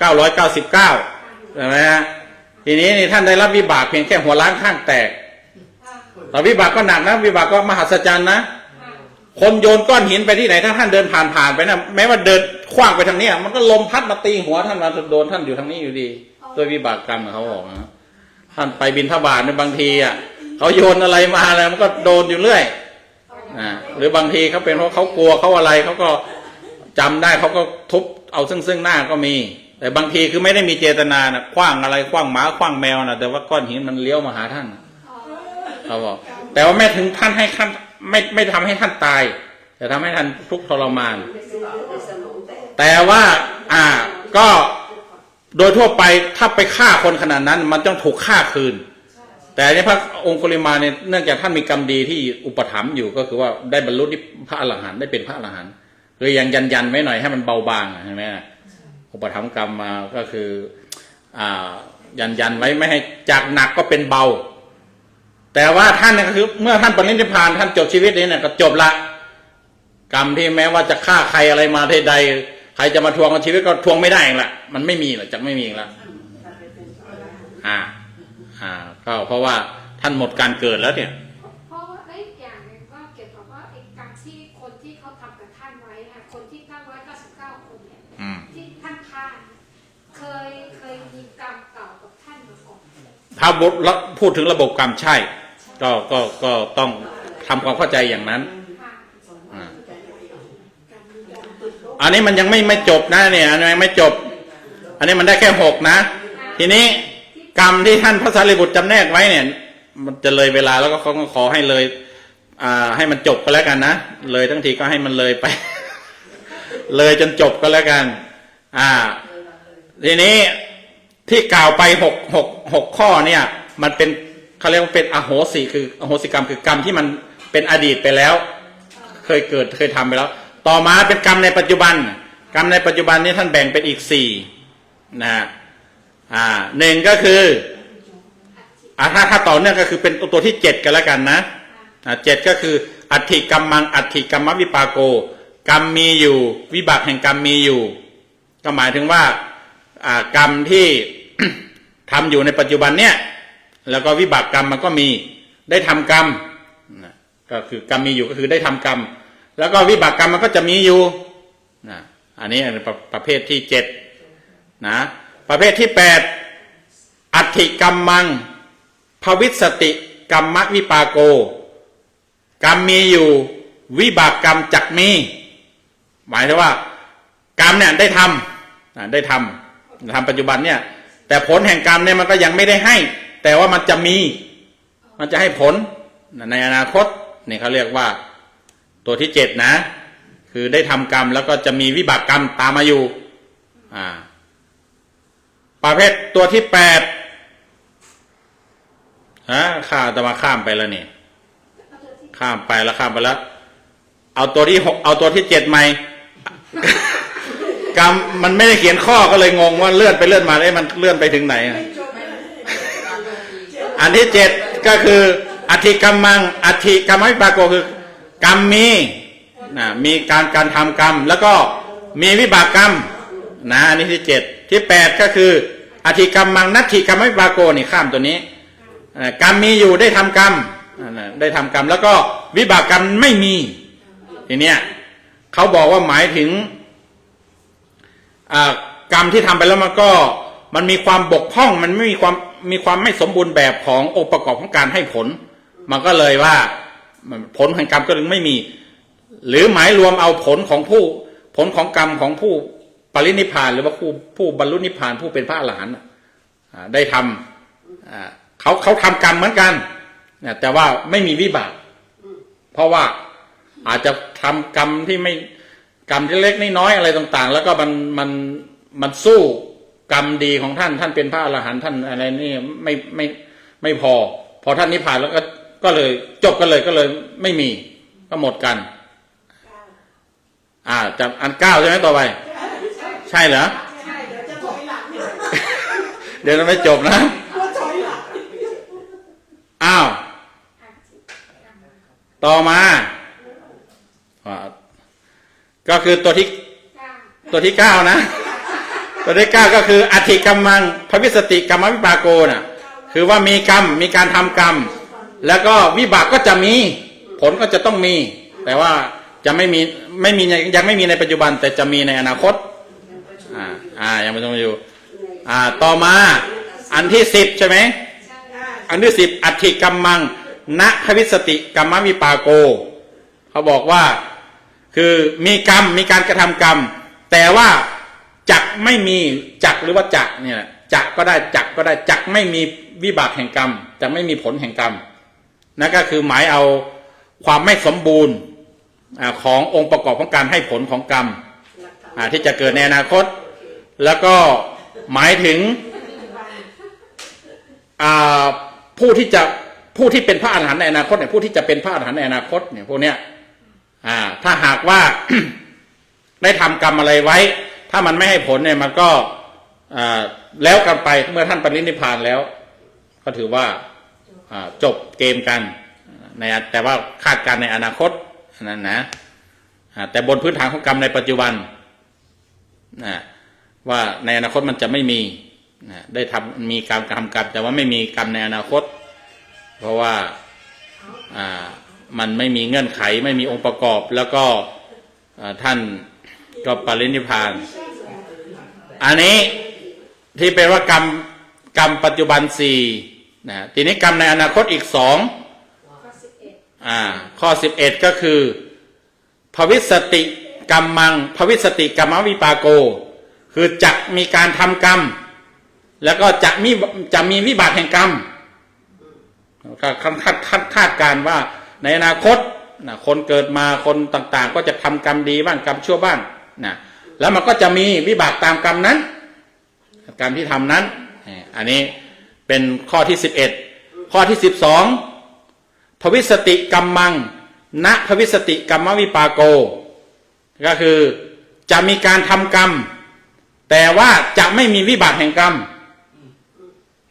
999ใช่ไหมฮะทีนี้นี่ท่านได้รับวิบากเพียงแค่หัวล้างข้างแตกแต่วิบากก็หนักนะวิบากก็มหัศจรรย์นะคนโยนก้อนหินไปที่ไหนถ้าท่านเดินผ่านไปนะแม้ว่าเดินขว้างไปทางนี้มันก็ลมพัดมาตีหัวท่านมาโดนท่านอยู่ทางนี้อยู่ดีด้วยวิบากกรรมเขาบอกนะท่านไปบิณฑบาตในบางทีเขาโยนอะไรมาแล้วมันก็โดนอยู่เรื่อยหรือบางทีเขาเป็นเพราะเขากลัวเขาอะไรเขาก็จำได้เขาก็ทุบเอาซึ่งหน้าก็มีแต่บางทีคือไม่ได้มีเจตนานะขว้างอะไรขว้างหมาขว้างแมวนะแต่ว่าก้อนหินมันเลี้ยวมาหาท่านเขาบอก แต่ว่าไม่ถึงท่านให้ท่านไม่ทำให้ท่านตายแต่ทำให้ท่านทุกข์ทรมานแต่ว่าก็โดยทั่วไปถ้าไปฆ่าคนขนาดนั้นมันต้องถูกฆ่าคืนแต่ในพระองคุลิมานเนี่ยเนื่องจากท่านมีกรรมดีที่อุปถัมภ์อยู่ก็คือว่าได้บรรลุที่พระอรหันต์ได้เป็นพระอรหันต์เลยยังยันไว้หน่อยให้มันเบาบางใช่ไหมอุปถัมภ์กรรมมาก็คือยันไว้ไม่ให้จากหนักก็เป็นเบาแต่ว่าท่านก็คือเมื่อท่านปรินิพพานท่านจบชีวิตนี้เนี่ยก็จบละกรรมที่แม้ว่าจะฆ่าใครอะไรมาที่ใดใครจะมาทวงชีวิตก็ทวงไม่ได้เองละมันไม่มีหรอกจะไม่มีละก็เพราะว่าท่านหมดการเกิดแล้วเนี่ยเพราะได้อย่างหนึ่งว่าเกี่ยวกับว่าไอ้การที่คนที่เขาทำกับท่านไว้นะคนที่999 คนเนี่ยที่ท่านฆ่าเคยมีกรรมเก่ากับท่านมาก่อนถ้าพูดถึงระบบกรรมใช่ก็ต้องทำความเข้าใจอย่างนั้นอันนี้มันยังไม่จบนะเนี่ยอันนี้ไม่จบอันนี้มันได้แค่6นะทีนี้กรรมที่ท่านพระสารีบุตรจำแนกไว้เนี่ยมันจะเลยเวลาแล้วก็เขาขอให้เลยให้มันจบก็แล้วกันนะเลยทั้งทีก็ให้มันเลยไป เลยจนจบก็แล้วกันทีนี้ที่กล่าวไป6ข้อเนี่ยมันเป็นเขาเรียกว่าเป็นอโหสิคืออโหสิกรรมคือกรรมที่มันเป็นอดีตไปแล้วเคยเกิดเคยทำไปแล้วต่อมาเป็นกรรมในปัจจุบันกรรมในปัจจุบันนี้ท่านแบ่งเป็นอีก4นะหนึ่งก็คือถ้าต่อเนื่องก็คือเป็นตัวที่7กันแล้วกันนะ7ก็คืออัตถิกรรมังอัตถิกรรมวิปากโกกรรมมีอยู่วิบากแห่งกรรมมีอยู่ก็หมายถึงว่ากรรมที่ ทำอยู่ในปัจจุบันเนี่ยแล้วก็วิบากกรรมมันก็มีได้ทำกรรมก็คือกรรมมีอยู่ก็คือได้ทำกรรมแล้วก็วิบากกรรมมันก็จะมีอยู่อันนี้ประเภทที่7นะประเภทที่8อัตถิกรรมังภวิสติกรรมวิปากโกกรรมมีอยู่วิบากกรรมจักมีหมายถึงว่ากรรมเนี่ยได้ทำปัจจุบันเนี่ยแต่ผลแห่งกรรมเนี่ยมันก็ยังไม่ได้ให้แต่ว่ามันจะให้ผลในอนาคตนี่เขาเรียกว่าตัวที่7นะคือได้ทำกรรมแล้วก็จะมีวิบากกรรมตามมาอยู่ประเภทตัวที่8ข้าจะมาข้ามไปแล้วนี่ข้ามไปแล้วเอาตัวที่6เอาตัวที่7ใหม่ กรรมมันไม่ได้เขียนข้อก็เลยงงว่าเลื่อนไปเลื่อนมาได้มันเลื่อนไปถึงไหนอันที่7ก็คืออัตถิกรรมังอัตถิกรรมวิปากโกคือกรรมมีการทำกรรมแล้วก็มีวิบากกรรมนะอันนี้ที่7ที่8ก็คืออธิกรรมมังนัตถิกรรมวิปากโกนี่ข้ามตัวนี้กรรมมีอยู่ได้ทำกรรมได้ทำกรรมแล้วก็วิบากกรรมไม่มีทีเนี้ยเขาบอกว่าหมายถึงกรรมที่ทำไปแล้วมันมีความบกพร่องมันไม่มีความไม่สมบูรณ์แบบขององค์ประกอบของการให้ผลมันก็เลยว่าผลแห่งกรรมก็เลยไม่มีหรือหมายรวมเอาผลของกรรมของผู้ปรินิพพานหรือว่าผู้บรรลุนิพพานผู้เป็นพระอรหันต์ได้ทำเขาทำกรรมเหมือนกันแต่ว่าไม่มีวิบากเพราะว่าอาจจะทำกรรมที่ไม่กรรมที่เล็กน้อยอะไรต่างๆแล้วก็มันสู้กรรมดีของท่านเป็นพระอรหันต์ท่านอะไรนี่ไม่พอท่านนิพพานแล้วก็เลยจบกันเลยก็เลยไม่มีก็หมดกันจากอัน9ใช่ไหมต่อไปใช่เหรอใช่เดี๋ยวจะถอยหลังเดี๋ยวเราไม่จบนะต่อมาก็คือตัวที่9นะตัวที่9ก็คืออธิกรรมังภวิสติกรรมวิปากโกน่ะคือว่ามีกรรมมีการทำกรรมแล้วก็วิบากก็จะมีผลก็จะต้องมีแต่ว่าจะไม่มียังไม่มีในปัจจุบันแต่จะมีในอนาคตยังไม่ต้องอยู่ต่อมาอันที่10ใช่ไหมอันที่10อธิกรรมังณภวิสติกรรมวิปากโกเขาบอกว่าคือมีกรรมมีการกระทำกรรมแต่ว่าจักไม่มีจักหรือว่าจักเนี่ยจักก็ได้จักไม่มีวิบากแห่งกรรมจะไม่มีผลแห่งกรรม นั่นก็คือหมายเอาความไม่สมบูรณ์ขององค์ประกอบของการให้ผลของกรรมที่จะเกิดในอนาคตแล้วก็หมายถึงผู้ที่เป็นพระอรหันต์ในอนาคตเนี่ยผู้ที่จะเป็นพระอรหันต์ในอนาคตเนี่ยพวกเนี้ยถ้าหากว่า ได้ทำกรรมอะไรไว้ถ้ามันไม่ให้ผลเนี่ยมันก็แล้วกันไปเมื่อท่านปรินิพพานแล้วก็ถือว่าจบเกมกันแต่ว่าคาดการในอนาคตนั้นนะแต่บนพื้นฐานของกรรมในปัจจุบันว่าในอนาคตมันจะไม่มีได้มีการทำกรรมแต่ว่าไม่มีกรรมในอนาคตเพราะว่ามันไม่มีเงื่อนไขไม่มีองค์ประกอบแล้วก็ท่านก็ปรินิพพานอันนี้ที่เป็นว่ากรรมปัจจุบัน4นะทีนี้กรรมในอนาคตอีก2ข้อ 11ก็คือภวิสติกรรมังภวิสติกรรมวิปากโกคือจะมีการทำกรรมแล้วก็จะมีวิบากแห่งกรรมคาดการว่าในอนาคตคนเกิดมาคนต่างๆก็จะทำกรรมดีบ้างกรรมชั่วบ้างนะแล้วมันก็จะมีวิบากตามกรรมนั้นกรรมที่ทำนั้นอันนี้เป็นข้อที่11ข้อที่12ภวิสติกรรมังณภวิสติกรรมวิปากโกก็คือจะมีการทำกรรมแต่ว่าจะไม่มีวิบากแห่งกรรม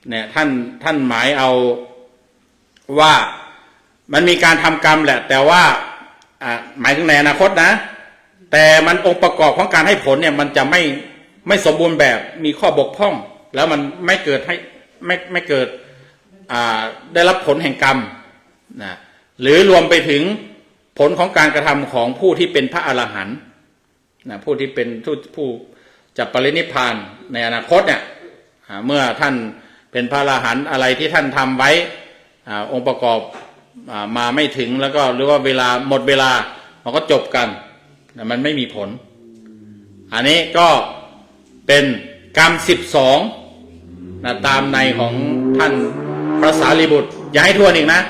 เนี่ยท่านหมายเอาว่ามันมีการทำกรรมแหละแต่ว่าหมายถึงในอนาคตนะแต่มันองค์ประกอบของการให้ผลเนี่ยมันจะไม่สมบูรณ์แบบมีข้อบกพร่องแล้วมันไม่เกิดไม่เกิดได้รับผลแห่งกรรมนะหรือรวมไปถึงผลของการกระทำของผู้ที่เป็นพระอรหันต์นะผู้ที่เป็นผู้จะปรินิพพานในอนาคตเนี่ยเมื่อท่านเป็นพระอรหันต์อะไรที่ท่านทำไว้องค์ประกอบมาไม่ถึงแล้วก็หรือว่าเวลาหมดเวลามันก็จบกันมันไม่มีผลอันนี้ก็เป็นกรรม12นะตามในของท่านพระสารีบุตรอย่าให้ทวนอีกนะ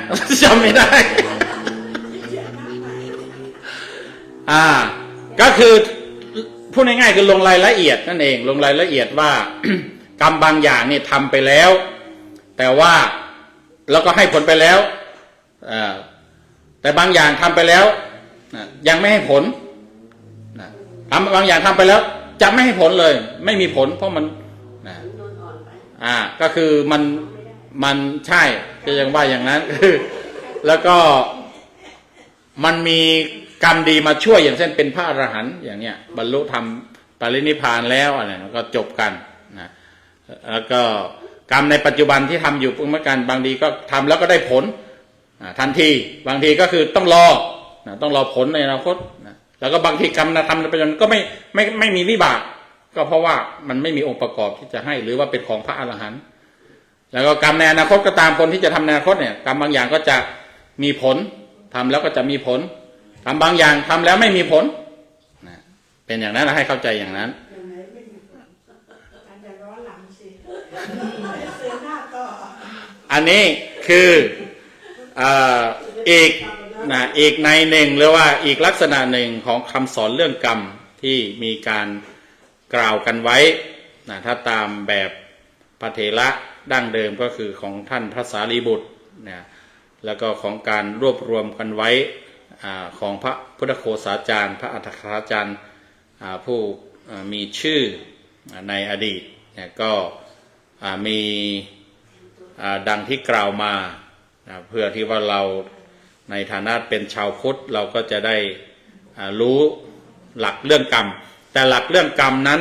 จำไม่ได้ ก็คือพูดง่ายๆคือลงรายละเอียดนั่นเองลงรายละเอียดว่า กรรมบางอย่างนี่ทำไปแล้วแต่ว่าแล้วก็ให้ผลไปแล้วแต่บางอย่างทำไปแล้วยังไม่ให้ผลบางอย่างทำไปแล้วจะไม่ให้ผลเลยไม่มีผลเพราะมันก็คือมันใช่ก็ยังว่าอย่างนั้นแล้วก็มันมีกรรมดีมาช่วยอย่างเช่นเป็นพระอรหันต์อย่างเนี้ยบรรลุธรรมปรินิพพานแล้วอะไรก็จบกันนะแล้วก็กรรมในปัจจุบันที่ทำอยู่เมื่อกันบางทีก็ทำแล้วก็ได้ผลทันทีบางทีก็คือต้องรอผลในอนาคตนะแล้วก็บางทีกรรมทำในปัจจุบันก็ไม่มีวิบากก็เพราะว่ามันไม่มีองค์ประกอบที่จะให้หรือว่าเป็นของพระอรหันต์แล้วก็กรรมในอนาคตก็ตามคนที่จะทำในอนาคตเนี่ยกรรมบางอย่างก็จะมีผลทำแล้วก็จะมีผลทำบางอย่างทำแล้วไม่มีผลนะเป็นอย่างนั้นเราให้เข้าใจอย่างนั้นอันนี้คืออีกในหนึ่งหรือว่าอีกลักษณะหนึ่งของคำสอนเรื่องกรรมที่มีการกล่าวกันไว้นะถ้าตามแบบพระเถระดั้งเดิมก็คือของท่านพระสารีบุตรนะแล้วก็ของการรวบรวมกันไว้ของพระพุทธโฆษาจารย์พระอัฏฐกถาจารย์ผู้มีชื่อในอดีตก็มีดังที่กล่าวมาเพื่อที่ว่าเราในฐานะเป็นชาวพุทธเราก็จะได้รู้หลักเรื่องกรรมแต่หลักเรื่องกรรมนั้น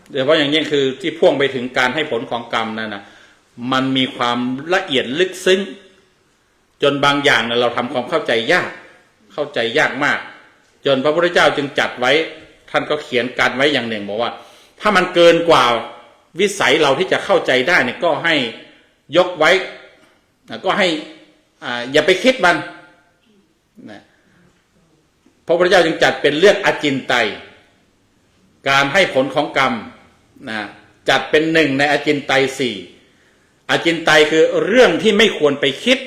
โดยเฉพาะอย่างยิ่งคือที่พ่วงไปถึงการให้ผลของกรรมนั้นนะมันมีความละเอียดลึกซึ้งจนบางอย่างเราทำความเข้าใจยากมากจนพระพุทธเจ้าจึงจัดไว้ท่านก็เขียนการไว้อย่างหนึ่งบอกว่าถ้ามันเกินกว่าวิสัยเราที่จะเข้าใจได้เนี่ยก็ให้ยกไว้ก็ให้อย่าไปคิดมันนะพระพุทธเจ้าจึงจัดเป็นเรื่องอจินไตยการให้ผลของกรรมนะจัดเป็นหนึ่งในอจินไตย4อจินไตยคือเรื่องที่ไม่ควรไปคิด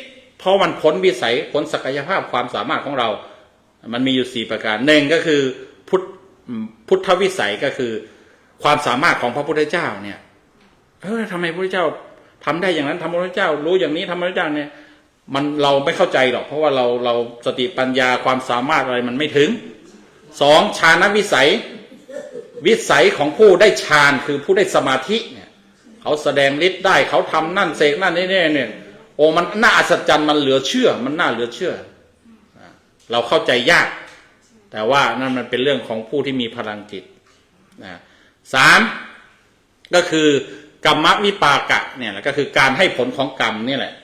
เพราะมันพ้นวิสัยพ้นศักยภาพความสามารถของเรามันมีอยู่4ประการหนึ่งก็คือพุทธวิสัยก็คือความสามารถของพระพุทธเจ้าเนี่ยทำไมพระพุทธเจ้าทำได้อย่างนั้นทำพระพุทธเจ้ารู้อย่างนี้ทำพระพุทธเจ้าเนี่ยมันเราไม่เข้าใจหรอกเพราะว่าเราสติปัญญาความสามารถอะไรมันไม่ถึง2ฌานวิสัยของผู้ได้ฌานคือผู้ได้สมาธิเนี่ยเขาแสดงฤทธิ์ได้เขาทำนั่นเสกนั่นนี่เนี่ยโอ้มันน่าอัศจรรย์มันเหลือเชื่อมันน่าเหลือเชื่อเราเข้าใจยากแต่ว่านั่นมันเป็นเรื่องของผู้ที่มีพลังจิต3ก็คือกรรมวิปากะเนี่ยก็คือการให้ผลของกรรมนี่แหละ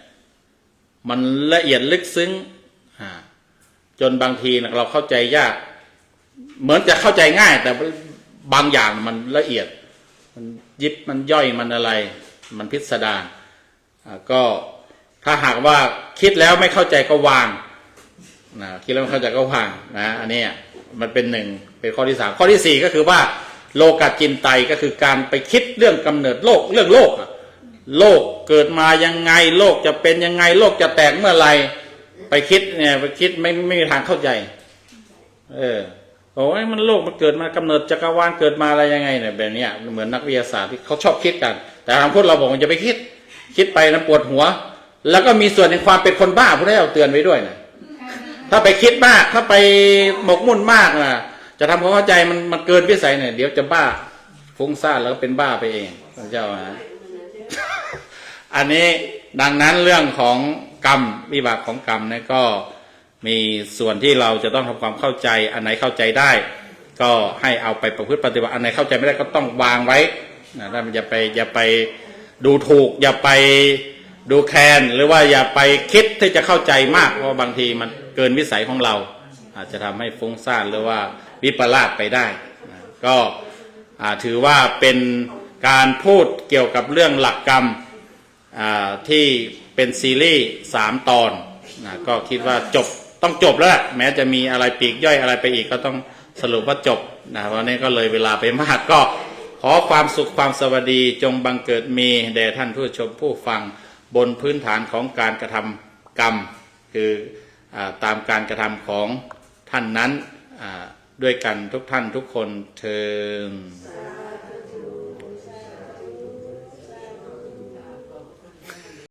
มันละเอียดลึกซึ้งจนบางทีเราเข้าใจยากเหมือนจะเข้าใจง่ายแต่บางอย่างมันละเอียดมันยิบมันย่อยมันอะไรมันพิสดารก็ถ้าหากว่าคิดแล้วไม่เข้าใจก็วางคิดแล้วไม่เข้าใจก็วางอันนี้มันเป็นเป็นข้อที่3ข้อที่4ก็คือว่าโลกจินไตก็คือการไปคิดเรื่องกำเนิดโลกเรื่องโลกโลกเกิดมายังไงโลกจะเป็นยังไงโลกจะแตกเมื่อไรไปคิดเนี่ยไปคิดไม่มีทางเข้าใจโอ้ยมันโลกมันเกิดมากำเนิดจักรวาลเกิดมาอะไรยังไงเนี่ยแบบนี้เหมือนนักวิทยาศาสตร์ที่เขาชอบคิดกันแต่ทางพุทธเราบอกว่าจะไปคิดไปนะปวดหัวแล้วก็มีส่วนในความเป็นคนบ้าพระเจ้าเตือนไว้ด้วยนะถ้าไปคิดมากถ้าไปหมกมุ่นมากนะจะทำความเข้าใจมันเกินวิสัยเนี่ยเดี๋ยวจะบ้าฟุ้งซ่านแล้วก็เป็นบ้าไปเองพระเจ้าอันนี้ดังนั้นเรื่องของกรรมวิบากของกรรมเนี่ยก็มีส่วนที่เราจะต้องทำความเข้าใจอันไหนเข้าใจได้ก็ให้เอาไปประพฤติปฏิบัติอันไหนเข้าใจไม่ได้ก็ต้องวางไว้นะอย่าไปดูถูกอย่าไปดูแคลนหรือว่าอย่าไปคิดที่จะเข้าใจมากเพราะบางทีมันเกินวิสัยของเราอาจจะทำให้ฟุ้งซ่านหรือว่าวิปลาสไปได้นะก็ถือว่าเป็นการพูดเกี่ยวกับเรื่องหลักกรรมที่เป็นซีรีส์3 ตอนนะก็คิดว่าต้องจบแล้วแม้จะมีอะไรปลีกย่อยอะไรไปอีกก็ต้องสรุปว่าจบนะวันนี้ก็เลยเวลาไปมากก็ขอความสุขความสวัสดีจงบังเกิดมีแด่ท่านผู้ชมผู้ฟังบนพื้นฐานของการกระทำกรรมคือตามการกระทำของท่านนั้นด้วยกันทุกท่านทุกคนเทอญ